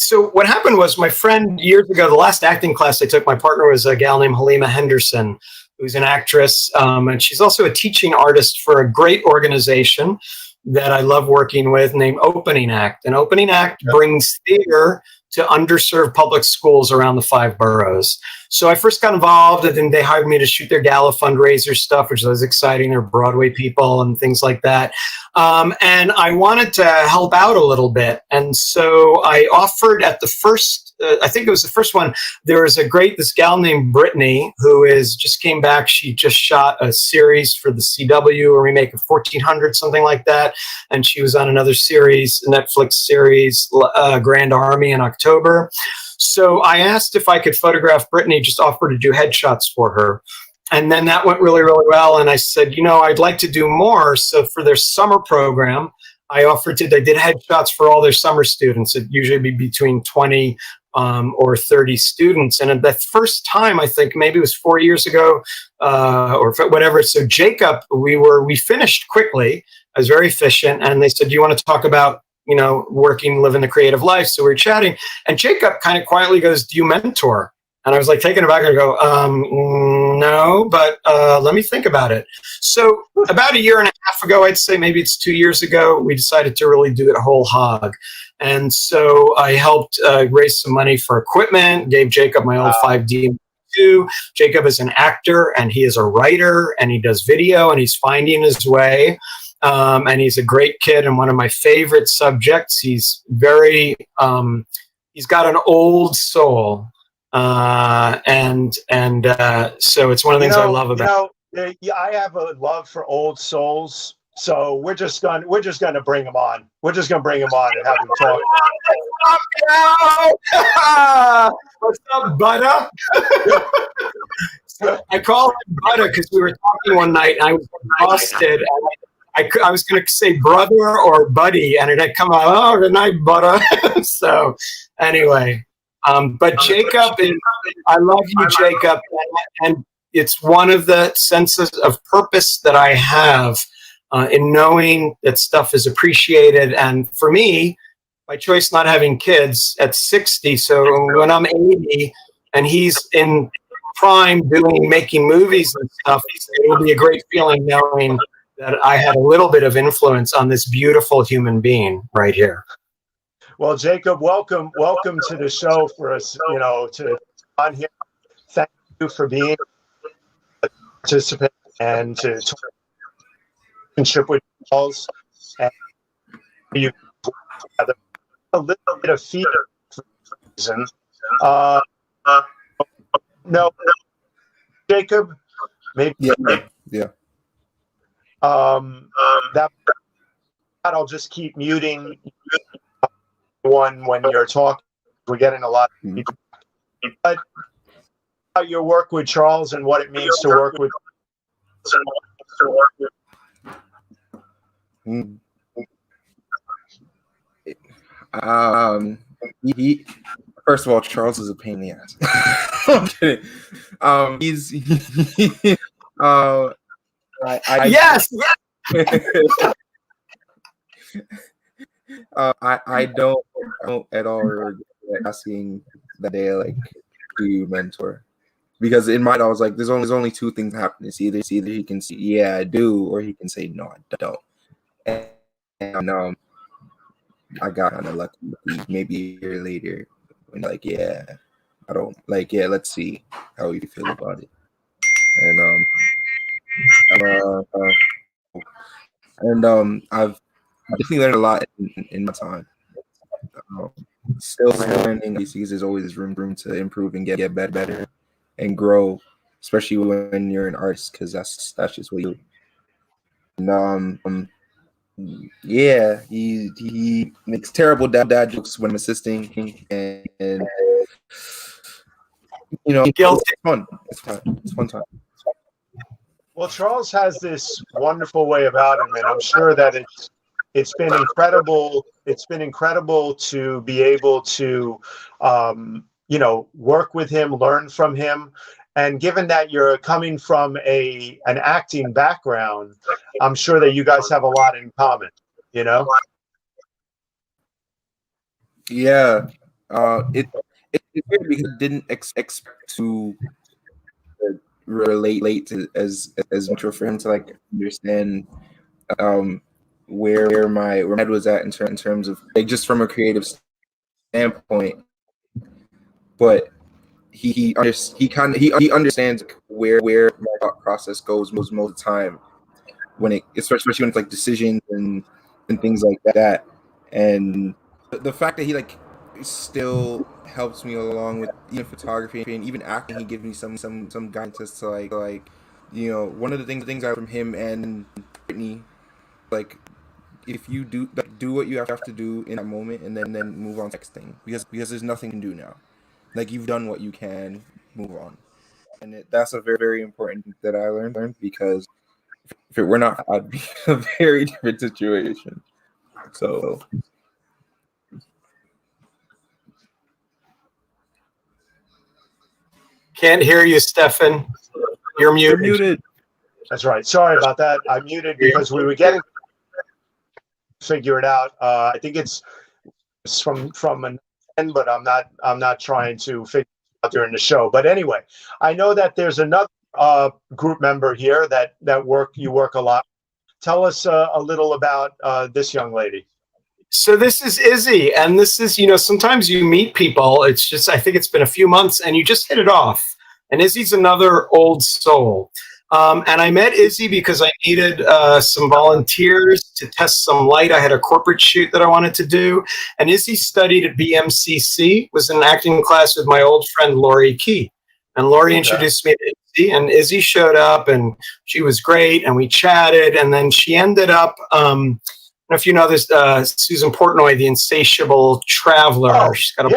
So what happened was my friend years ago, the last acting class I took, my partner was a gal named Halima Henderson, who's an actress, and she's also a teaching artist for a great organization that I love working with named Opening Act. And Opening Act brings theater to underserved public schools around the 5 boroughs. So I first got involved, and then they hired me to shoot their gala fundraiser stuff, which was exciting. They're Broadway people and things like that. And I wanted to help out a little bit. And so I offered at the first, I think it was the first one, there was this gal named Brittany who just came back. She just shot a series for the CW, a remake of 1400, something like that. And she was on another series, Netflix series, Grand Army in October. So I asked if I could photograph Brittany, just offer to do headshots for her. And then that went really, really well. And I said, I'd like to do more. So for their summer program, I did headshots for all their summer students. It'd usually be between 20 or 30 students. And at that first time, I think maybe it was 4 years ago or whatever. So Jacob, we finished quickly. I was very efficient. And they said, do you want to talk about working, living the creative life? So we were chatting, and Jacob kind of quietly goes, do you mentor? And I was like taken aback and go, no, but let me think about it. So about a year and a half ago, I'd say maybe it's 2 years ago, we decided to really do it whole hog. And so I helped raise some money for equipment, gave Jacob my old 5D. Jacob is an actor, and he is a writer, and he does video, and he's finding his way. And he's a great kid and one of my favorite subjects. He's very, he's got an old soul. So it's one of the things I love about. I have a love for old souls. So we're just going to bring him on. We're just going to bring him on and have him talk. What's up, Butter? I call him Butter because we were talking one night and I was exhausted. I was going to say brother or buddy, and it had come out, oh, good night, Butter. So anyway, but Jacob, I love you, Jacob. And it's one of the senses of purpose that I have in knowing that stuff is appreciated. And for me, by choice not having kids at 60, so when I'm 80 and he's in prime making movies and stuff, it will be a great feeling knowing that I had a little bit of influence on this beautiful human being right here. Well, Jacob, welcome to the show for us, to on here. Thank you for being a participant and to talk with Charles. And you have a little bit of feedback for reason. No, Jacob, maybe. Yeah. That I'll just keep muting one when you're talking. We're getting a lot of people. But about your work with Charles and what it means to work with. He first of all, Charles is a pain in the ass. I'm kidding. Yes. I don't at all regret asking that day, like, do you mentor? Because in my mind, I was like, there's only two things happening. It's either he can say, yeah, I do, or he can say, no, I don't. And I got kind of lucky maybe a year later when, like, yeah, I don't like. Yeah, let's see how you feel about it. I've definitely learned a lot in my time. Um, still learning. Because there's always room to improve and get better and grow, especially when you're an artist, because that's just what you do. And yeah, he makes terrible dad jokes when I'm assisting, and you know, Guilty. it's fun. It's fun. It's fun time. Well, Charles has this wonderful way about him, and I'm sure that it's been incredible. It's been incredible to be able to, you know, work with him, learn from him. And given that you're coming from an acting background, I'm sure that you guys have a lot in common, you know? Yeah. It's weird because I didn't expect to relate to as much for him to like understand where my head was at in terms of like just from a creative standpoint. But he understands where my thought process goes most of the time when especially when it's like decisions and things like that. And the fact that he like still helps me along with even photography and even acting, he gives me some guidance as to like you know, one of the things I from him and Brittany, like if you do what you have to do in that moment and then move on to the next thing, because there's nothing to do now. Like you've done what you can, move on. And that's a very, very important thing that I learned, because if it were not, I'd be in a very different situation. So Can't hear you, Stefan. You're muted. muted. That's right. Sorry about that. I muted because we were getting figure it out. I think it's from an end, but I'm not trying to figure it out during the show. But anyway, I know that there's another group member here that you work a lot. Tell us a little about this young lady. So this is Izzy, and this is, you know, sometimes you meet people, it's just, I think it's been a few months, and you just hit it off. And Izzy's another old soul. And I met Izzy because I needed some volunteers to test some light. I had a corporate shoot that I wanted to do. And Izzy studied at BMCC, was in an acting class with my old friend, Lori Key. And Lori introduced me to Izzy, and Izzy showed up, and she was great, and we chatted. And then she ended up, I don't know if you know this, Susan Portnoy, the insatiable traveler. Oh, she's got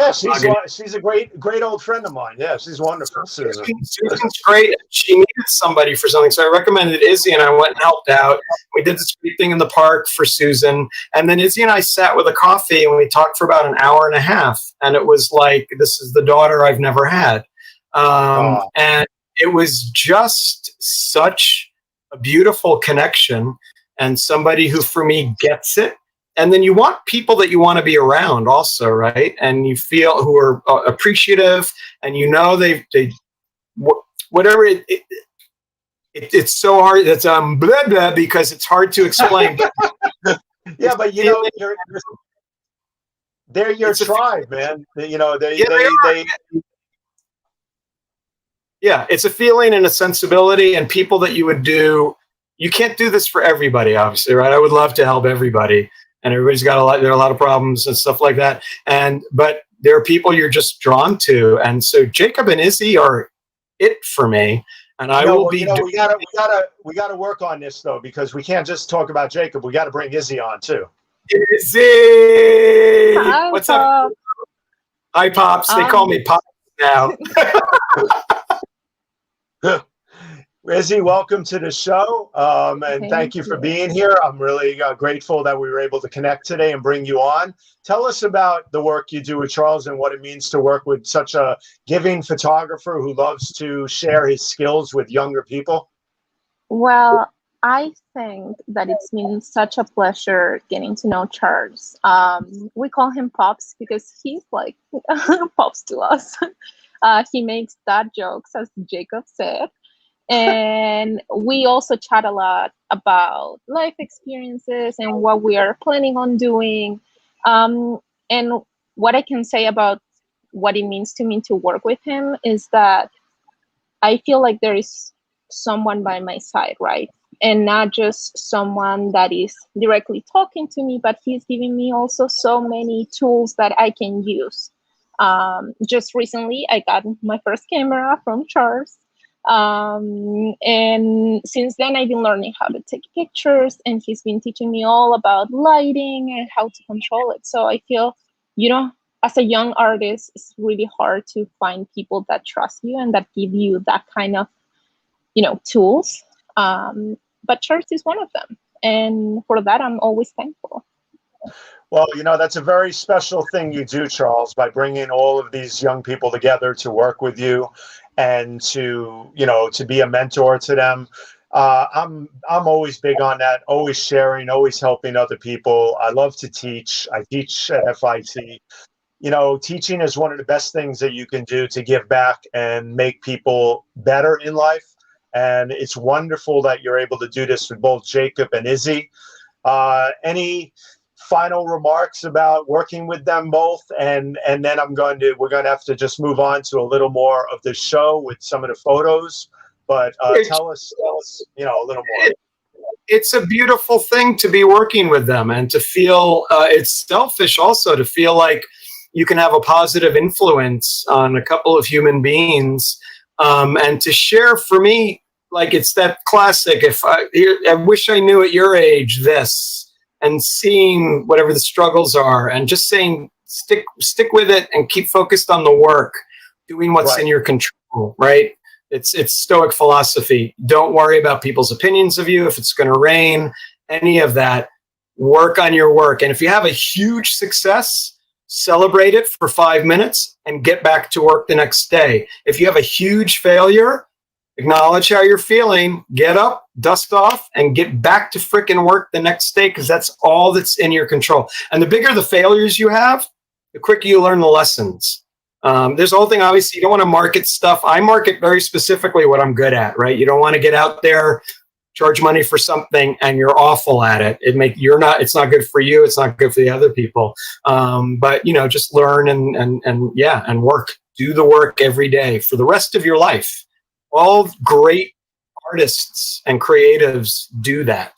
she's a great old friend of mine. Yeah, she's wonderful. Susan's great. She needed somebody for something, so I recommended Izzy, and I went and helped out. We did this great thing in the park for Susan, and then Izzy and I sat with a coffee, and we talked for about an hour and a half, and it was like, this is the daughter I've never had. And it was just such a beautiful connection. And somebody who, for me, gets it. And then you want people that you want to be around also, right? And you feel who are appreciative, and you know they whatever it's so hard. It's blah blah because it's hard to explain. Yeah, but you know, they're your tribe, man. You know, they yeah, it's a feeling and a sensibility, and people that you would do. You can't do this for everybody, obviously, right? I would love to help everybody, and everybody's got there are a lot of problems and stuff like that. But there are people you're just drawn to, and so Jacob and Izzy are it for me. And I will be. We gotta work on this though, because we can't just talk about Jacob. We got to bring Izzy on too. Izzy, hi, what's Pop. up? Hi, Pops. They call me Pops now. Izzy, welcome to the show, and thank you for being here. I'm really grateful that we were able to connect today and bring you on. Tell us about the work you do with Charles and what it means to work with such a giving photographer who loves to share his skills with younger people. Well, I think that it's been such a pleasure getting to know Charles. We call him Pops because he's like Pops to us. He makes dad jokes, as Jacob said. And we also chat a lot about life experiences and what we are planning on doing. And what I can say about what it means to me to work with him is that I feel like there is someone by my side, right? And not just someone that is directly talking to me, but he's giving me also so many tools that I can use. Just recently, I got my first camera from Charles. And since then, I've been learning how to take pictures, and he's been teaching me all about lighting and how to control it. So I feel, as a young artist, it's really hard to find people that trust you and that give you that kind of, tools. But Charles is one of them. And for that, I'm always thankful. Well, that's a very special thing you do, Charles, by bringing all of these young people together to work with you and to be a mentor to them. I'm always big on that, always sharing, always helping other people. I love to teach. I teach at FIT. Teaching is one of the best things that you can do to give back and make people better in life. And it's wonderful that you're able to do this with both Jacob and Izzy. Any final remarks about working with them both? And then we're going to have to just move on to a little more of the show with some of the photos. But tell us, a little more. It's a beautiful thing to be working with them and to feel, it's selfish also to feel like you can have a positive influence on a couple of human beings. And to share, for me, like it's that classic, I wish I knew at your age this, and seeing whatever the struggles are and just saying, stick with it and keep focused on the work, doing what's in your control, right? It's Stoic philosophy. Don't worry about people's opinions of you. If it's going to rain, any of that, work on your work. And if you have a huge success, celebrate it for 5 minutes and get back to work the next day. If you have a huge failure, acknowledge how you're feeling, get up, dust off, and get back to frickin' work the next day, because that's all that's in your control. And the bigger the failures you have, the quicker you learn the lessons. There's the whole thing, obviously, you don't want to market stuff. I market very specifically what I'm good at, right? You don't want to get out there, charge money for something, and you're awful at it. It's not good for you. It's not good for the other people. But just learn and work. Do the work every day for the rest of your life. All great artists and creatives do that.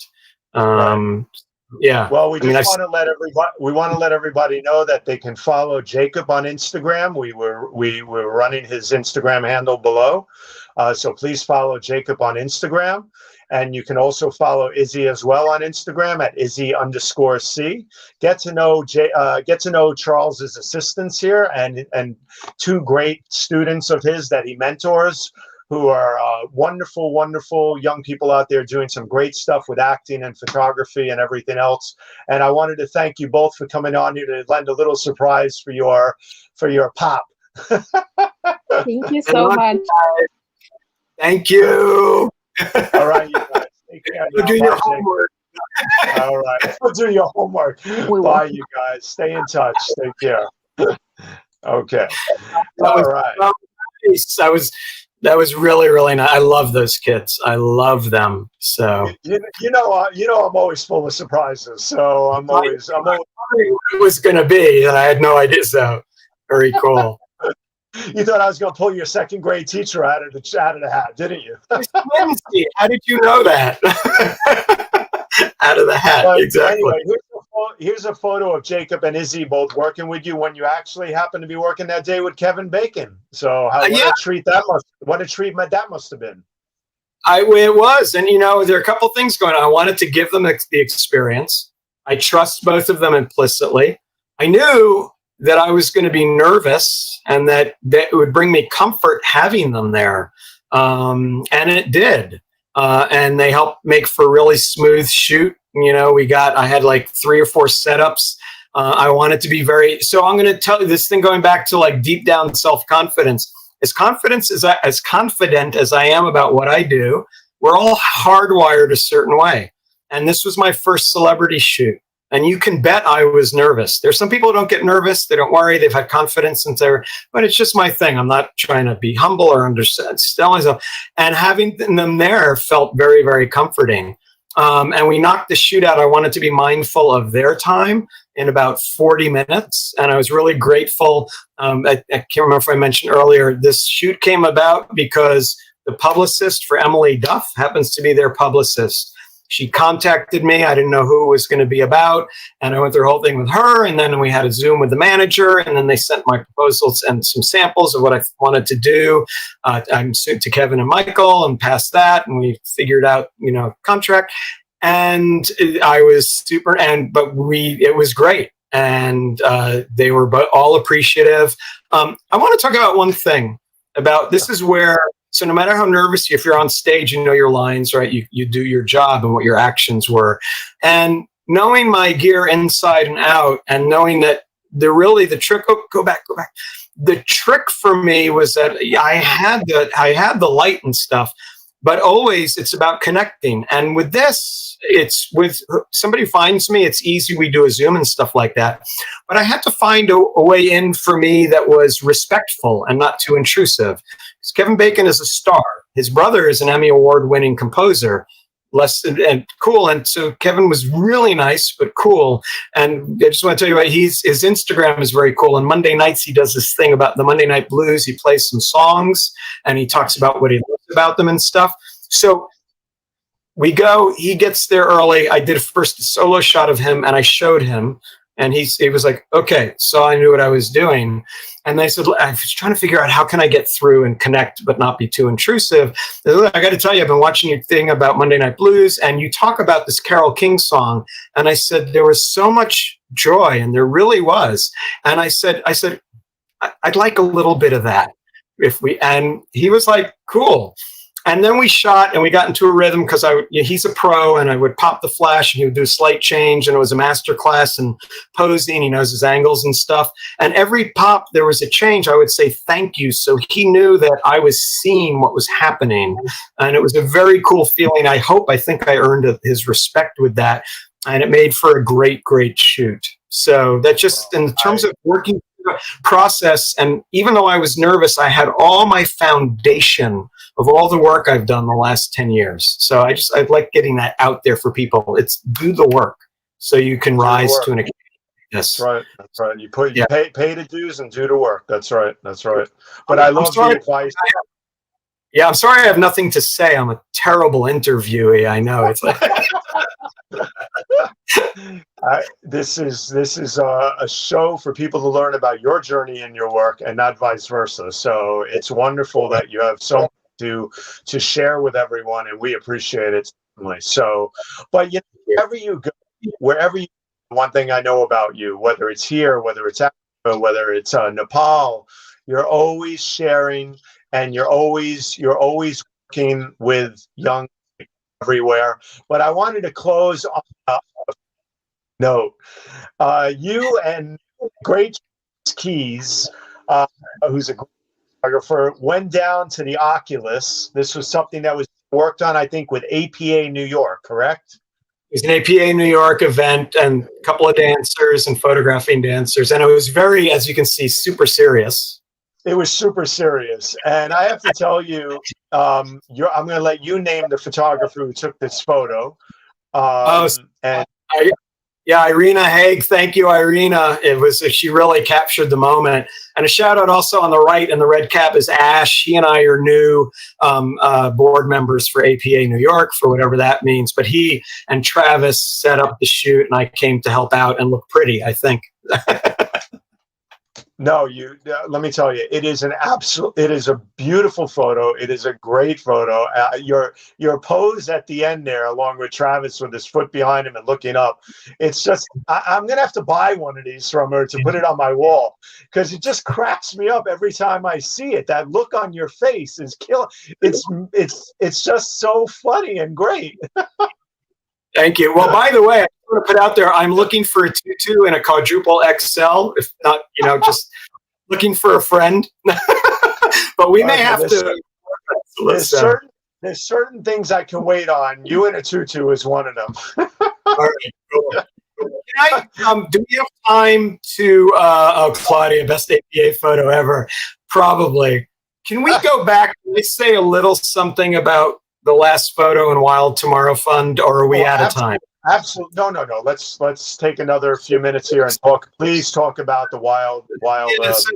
Yeah. Well, we want to let everybody know that they can follow Jacob on Instagram. We were running his Instagram handle below, so please follow Jacob on Instagram, and you can also follow Izzy as well on Instagram at Izzy_C. Get to know Charles's assistants here and two great students of his that he mentors, who are wonderful, wonderful young people out there doing some great stuff with acting and photography and everything else. And I wanted to thank you both for coming on here to lend a little surprise for your pop. Thank you so much. Thank you. All right, you guys. Take care. Go do your homework. All right. Go do your homework. Bye, you guys. Stay in touch. Take care. Okay. All right. That was really, really nice. I love those kids. I love them. So I'm always full of surprises. So I'm always it was going to be, and I had no idea. So very cool. You thought I was going to pull your second grade teacher out of the hat, didn't you? Wednesday. How did you know that? Out of the hat, exactly. Anyway, here's a photo of Jacob and Izzy both working with you when you actually happened to be working that day with Kevin Bacon. So what a treat that must have been. It was, and there are a couple things going on. I wanted to give them the experience. I trust both of them implicitly. I knew that I was going to be nervous and that it would bring me comfort having them there, and it did. And they helped make for a really smooth shoot. I had like 3 or 4 setups. I wanted to be so I'm going to tell you this thing going back to like deep down self-confidence. As confident as I am about what I do, we're all hardwired a certain way. And this was my first celebrity shoot. And you can bet I was nervous. There's some people who don't get nervous. They don't worry. They've had confidence but it's just my thing. I'm not trying to be humble or undersell myself. And having them there felt very, very comforting. And we knocked the shoot out. I wanted to be mindful of their time in about 40 minutes. And I was really grateful. I can't remember if I mentioned earlier, this shoot came about because the publicist for Emily Duff happens to be their publicist. She contacted me. I didn't know who it was going to be about. And I went through the whole thing with her. And then we had a Zoom with the manager. And then they sent my proposals and some samples of what I wanted to do. I'm sued to Kevin and Michael and passed that. And we figured out, contract. And I was it was great. And they were all appreciative. I want to talk about one thing about this is where, so no matter how nervous if you're on stage, you know your lines, right? You do your job and what your actions were. And knowing my gear inside and out and knowing that the trick, go back. The trick for me was that I had the light and stuff, but always it's about connecting. And with this, it's with somebody finds me, it's easy. We do a Zoom and stuff like that. But I had to find a way in for me that was respectful and not too intrusive. Because Kevin Bacon is a star. His brother is an Emmy Award-winning composer. And cool. And so Kevin was really nice, but cool. And I just want to tell you, his Instagram is very cool. And Monday nights, he does this thing about the Monday Night Blues. He plays some songs and he talks about what he loves about them and stuff. So we go, he gets there early. I did a first solo shot of him and I showed him. And he was like, okay, so I knew what I was doing. And I said, I was trying to figure out how can I get through and connect, but not be too intrusive. I got to tell you, I've been watching your thing about Monday Night Blues, and you talk about this Carole King song. And I said, there was so much joy, and there really was. And I said, I'd like a little bit of that. And he was like, cool. And then we shot and we got into a rhythm because he's a pro and I would pop the flash and he would do a slight change and it was a master class in posing. He knows his angles and stuff. And every pop, there was a change. I would say, thank you. So he knew that I was seeing what was happening. And it was a very cool feeling. I think I earned his respect with that. And it made for a great, great shoot. So that just in terms of working process, and even though I was nervous, I had all my foundation of all the work I've done the last 10 years. So I'd like getting that out there for people. It's do the work so you can rise to an occasion. Yes. That's right. You pay the dues and do the work. That's right. But I love the advice. Yeah, I'm sorry I have nothing to say. I'm a terrible interviewee. I know. It's like this is a show for people to learn about your journey and your work and not vice versa. So it's wonderful that you have so much to share with everyone, and we appreciate it. So, but wherever you go, one thing I know about you, whether it's here, whether it's Africa, whether it's Nepal, you're always sharing, and you're always working with young people everywhere. But I wanted to close on a note. You and Great Keys, who's a photographer, went down to the Oculus. This was something that was worked on, I think, with APA New York, correct? It was an APA New York event and a couple of dancers and photographing dancers. And it was very, as you can see, super serious. It was super serious. And I have to tell you, I'm going to let you name the photographer who took this photo. Yeah, Irina Haig. Thank you, Irina. She really captured the moment. And a shout out also on the right in the red cap is Ash. He and I are new board members for APA New York, for whatever that means. But he and Travis set up the shoot, and I came to help out and look pretty, I think. No, let me tell you, it is a beautiful photo. It is a great photo. Your pose at the end there, along with Travis with his foot behind him and looking up. It's just, I'm going to have to buy one of these from her to put it on my wall, because it just cracks me up every time I see it. That look on your face is killing. It's just so funny and great. Thank you. Well, by the way, I want to put out there, I'm looking for a tutu in a quadruple XL. If not, just looking for a friend. But we may have to. There's certain things I can wait on. You in a tutu is one of them. All right, cool. Do we have time to, Claudia, best APA photo ever? Probably. Can we go back and say a little something about the last photo in Wild Tomorrow Fund, or are we out of time? Absolutely. No. Let's take another few minutes here and talk. Please talk about the Wild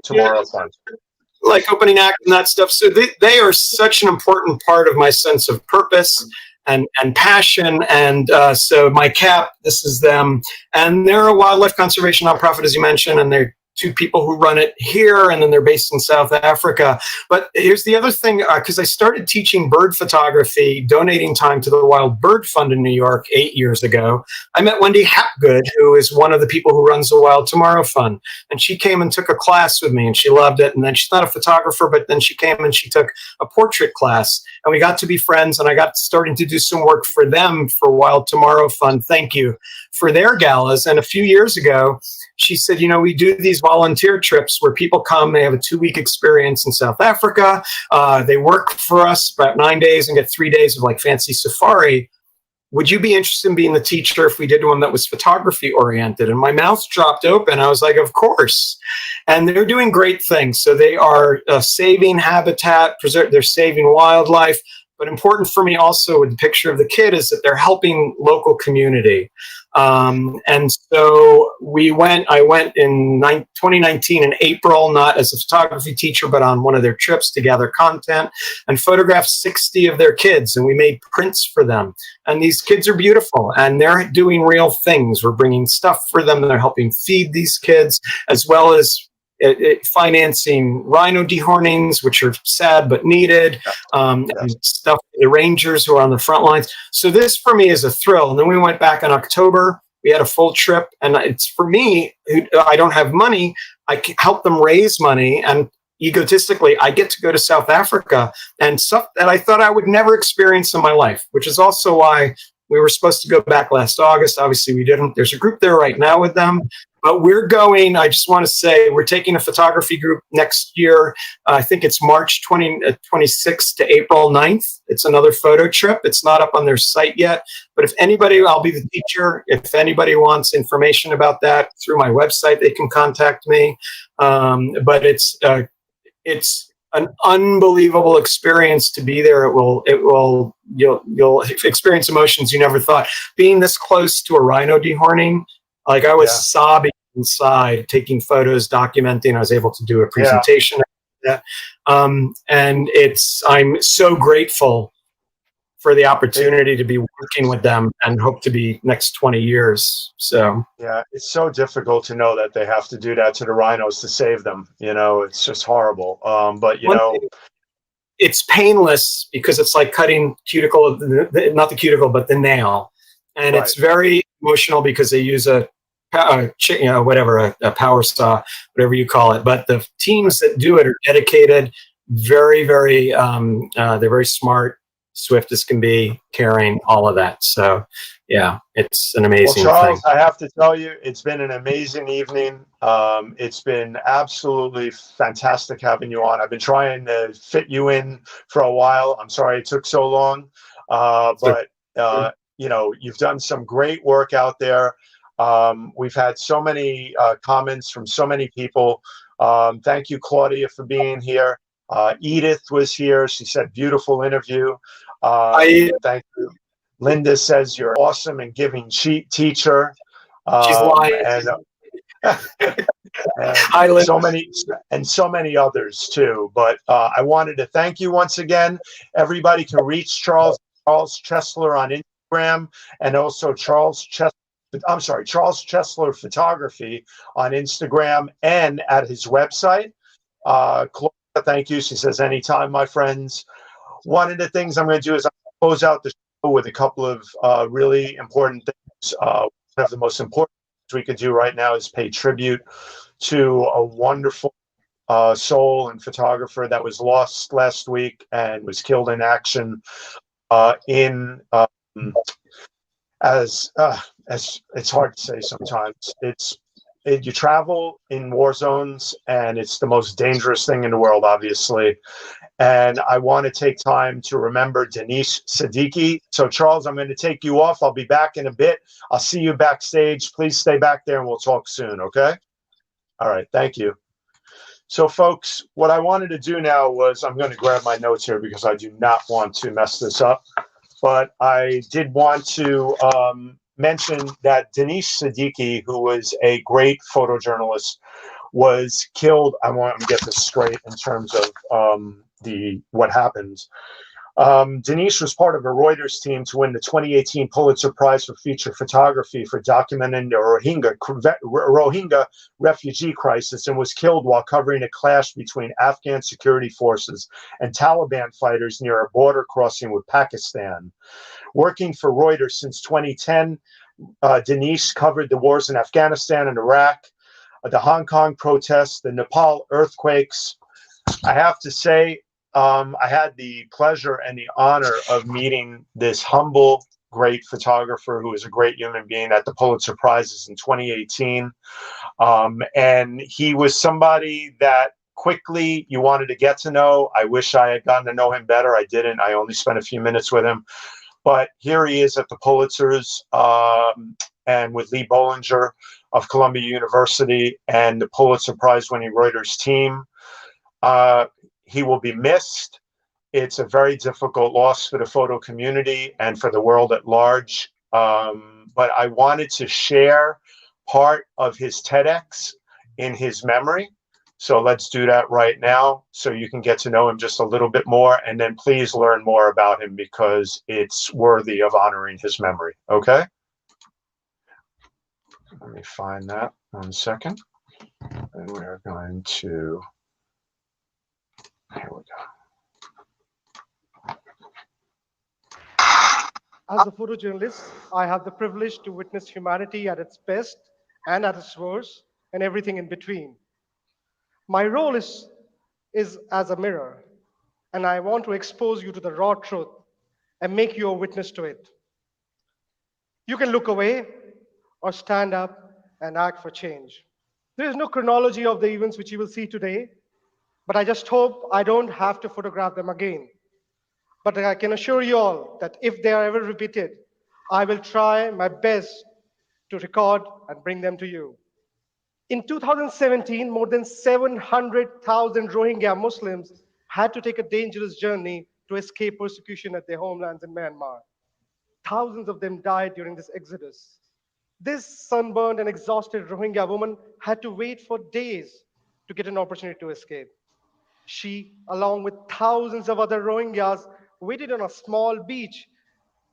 Tomorrow Fund. Like opening act and that stuff. So they are such an important part of my sense of purpose and passion. And so my CAP, this is them. And they're a wildlife conservation nonprofit, as you mentioned, and they're two people who run it here, and then they're based in South Africa. But here's the other thing, because I started teaching bird photography, donating time to the Wild Bird Fund in New York 8 years ago. I met Wendy Hapgood, who is one of the people who runs the Wild Tomorrow Fund. And she came and took a class with me, and she loved it. And then she's not a photographer, but then she came and she took a portrait class. And we got to be friends, and I got starting to do some work for them for Wild Tomorrow Fund. Thank you for their galas. And a few years ago, she said, we do these volunteer trips where people come, they have a 2-week experience in South Africa. They work for us about 9 days and get 3 days of like fancy safari. Would you be interested in being the teacher if we did one that was photography oriented? And my mouth dropped open. I was like, of course. And they're doing great things. So they are saving habitat, they're saving wildlife. But important for me also with the picture of the kid is that they're helping local community. And so I went in 2019 in April, not as a photography teacher, but on one of their trips to gather content, and photographed 60 of their kids, and we made prints for them. And these kids are beautiful, and they're doing real things. We're bringing stuff for them, and they're helping feed these kids, as well as financing rhino dehornings, which are sad but needed, and stuff for the rangers who are on the front lines. So this for me is a thrill. And then we went back in October. We had a full trip, and it's for me, I don't have money. I can help them raise money, and egotistically, I get to go to South Africa and stuff that I thought I would never experience in my life, which is also why we were supposed to go back last August. Obviously, we didn't. There's a group there right now with them. But we're going, I just want to say, we're taking a photography group next year. I think it's March 26th to April 9th. It's another photo trip. It's not up on their site yet. But if anybody, I'll be the teacher. If anybody wants information about that through my website, they can contact me. But it's an unbelievable experience to be there. You'll experience emotions you never thought. Being this close to a rhino dehorning, like I was sobbing inside, taking photos, documenting. I was able to do a presentation. And I'm so grateful for the opportunity to be working with them and hope to be next 20 years. So yeah, it's so difficult to know that they have to do that to the rhinos to save them. It's just horrible. But it's painless because it's like cutting cuticle, not the cuticle, but the nail. And it's very emotional because they use a power saw, whatever you call it. But the teams that do it are dedicated, very, very, they're very smart, swift as can be, caring, all of that. So yeah, it's an amazing Charles, thing. I have to tell you, it's been an amazing evening. It's been absolutely fantastic having you on. I've been trying to fit you in for a while. I'm sorry it took so long, but you've done some great work out there. We've had so many comments from so many people. Thank you, Claudia, for being here. Edith was here. She said, beautiful interview. Thank you. Linda says you're awesome and giving teacher. She's lying. And so many others too. But I wanted to thank you once again. Everybody can reach Charles Chessler on Instagram, and also Charles Chessler Photography on Instagram and at his website. Claudia, thank you. She says, anytime, my friends. One of the things I'm going to do is close out the show with a couple of really important things. One of the most important things we could do right now is pay tribute to a wonderful soul and photographer that was lost last week and was killed in action as it's hard to say sometimes. You travel in war zones, and it's the most dangerous thing in the world, obviously. And I want to take time to remember Denise Siddiki. So, Charles, I'm going to take you off. I'll be back in a bit. I'll see you backstage. Please stay back there, and we'll talk soon, okay? All right, thank you. So, folks, what I wanted to do now was I'm going to grab my notes here because I do not want to mess this up. but I did want to mention that Denise Siddiki, who was a great photojournalist, was killed. I want to get this straight in terms of what happened. Denise was part of a Reuters team to win the 2018 Pulitzer Prize for feature photography for documenting the Rohingya refugee crisis, and was killed while covering a clash between Afghan security forces and Taliban fighters near a border crossing with Pakistan. Working for Reuters since 2010, Denise covered the wars in Afghanistan and Iraq, the Hong Kong protests, the Nepal earthquakes. I have to say, I had the pleasure and the honor of meeting this humble, great photographer who is a great human being at the Pulitzer Prizes in 2018. And he was somebody that quickly you wanted to get to know. I wish I had gotten to know him better. I didn't. I only spent a few minutes with him. But here he is at the Pulitzers and with Lee Bollinger of Columbia University and the Pulitzer Prize winning Reuters team. He will be missed. It's a very difficult loss for the photo community and for the world at large. But I wanted to share part of his TEDx in his memory. So let's do that right now so you can get to know him just a little bit more. And then please learn more about him because it's worthy of honoring his memory. Okay? Let me find that 1 second. And we're going to... Here we go. As a photojournalist, I have the privilege to witness humanity at its best and at its worst and everything in between. My role is as a mirror, and I want to expose you to the raw truth and make you a witness to it. You can look away or stand up and act for change. There is no chronology of the events which you will see today, but I just hope I don't have to photograph them again. But I can assure you all that if they are ever repeated, I will try my best to record and bring them to you. In 2017, more than 700,000 Rohingya Muslims had to take a dangerous journey to escape persecution at their homelands in Myanmar. Thousands of them died during this exodus. This sunburned and exhausted Rohingya woman had to wait for days to get an opportunity to escape. She, along with thousands of other Rohingyas, waited on a small beach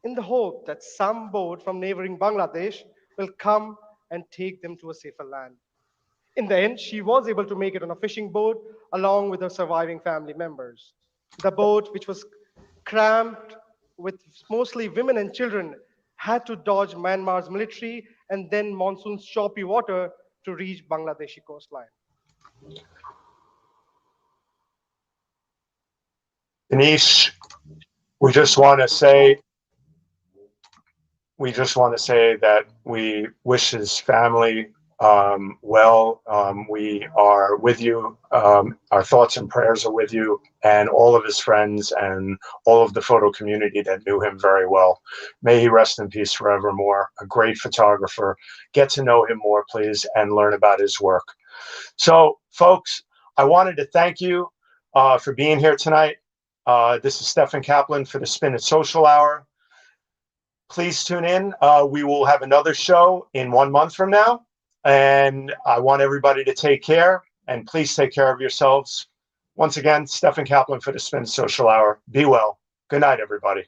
in the hope that some boat from neighboring Bangladesh will come and take them to a safer land. In the end, she was able to make it on a fishing boat along with her surviving family members. The boat, which was cramped with mostly women and children, had to dodge Myanmar's military and then monsoon's choppy water to reach Bangladeshi coastline. Denise, we just want to say that we wish his family well. We are with you. Our thoughts and prayers are with you and all of his friends and all of the photo community that knew him very well. May he rest in peace forevermore. A great photographer. Get to know him more, please, and learn about his work. So, folks, I wanted to thank you for being here tonight. This is Stefan Kaplan for the Spin It Social Hour. Please tune in. We will have another show in 1 month from now. And I want everybody to take care, and please take care of yourselves. Once again, Stefan Kaplan for the Spin It Social Hour. Be well. Good night, everybody.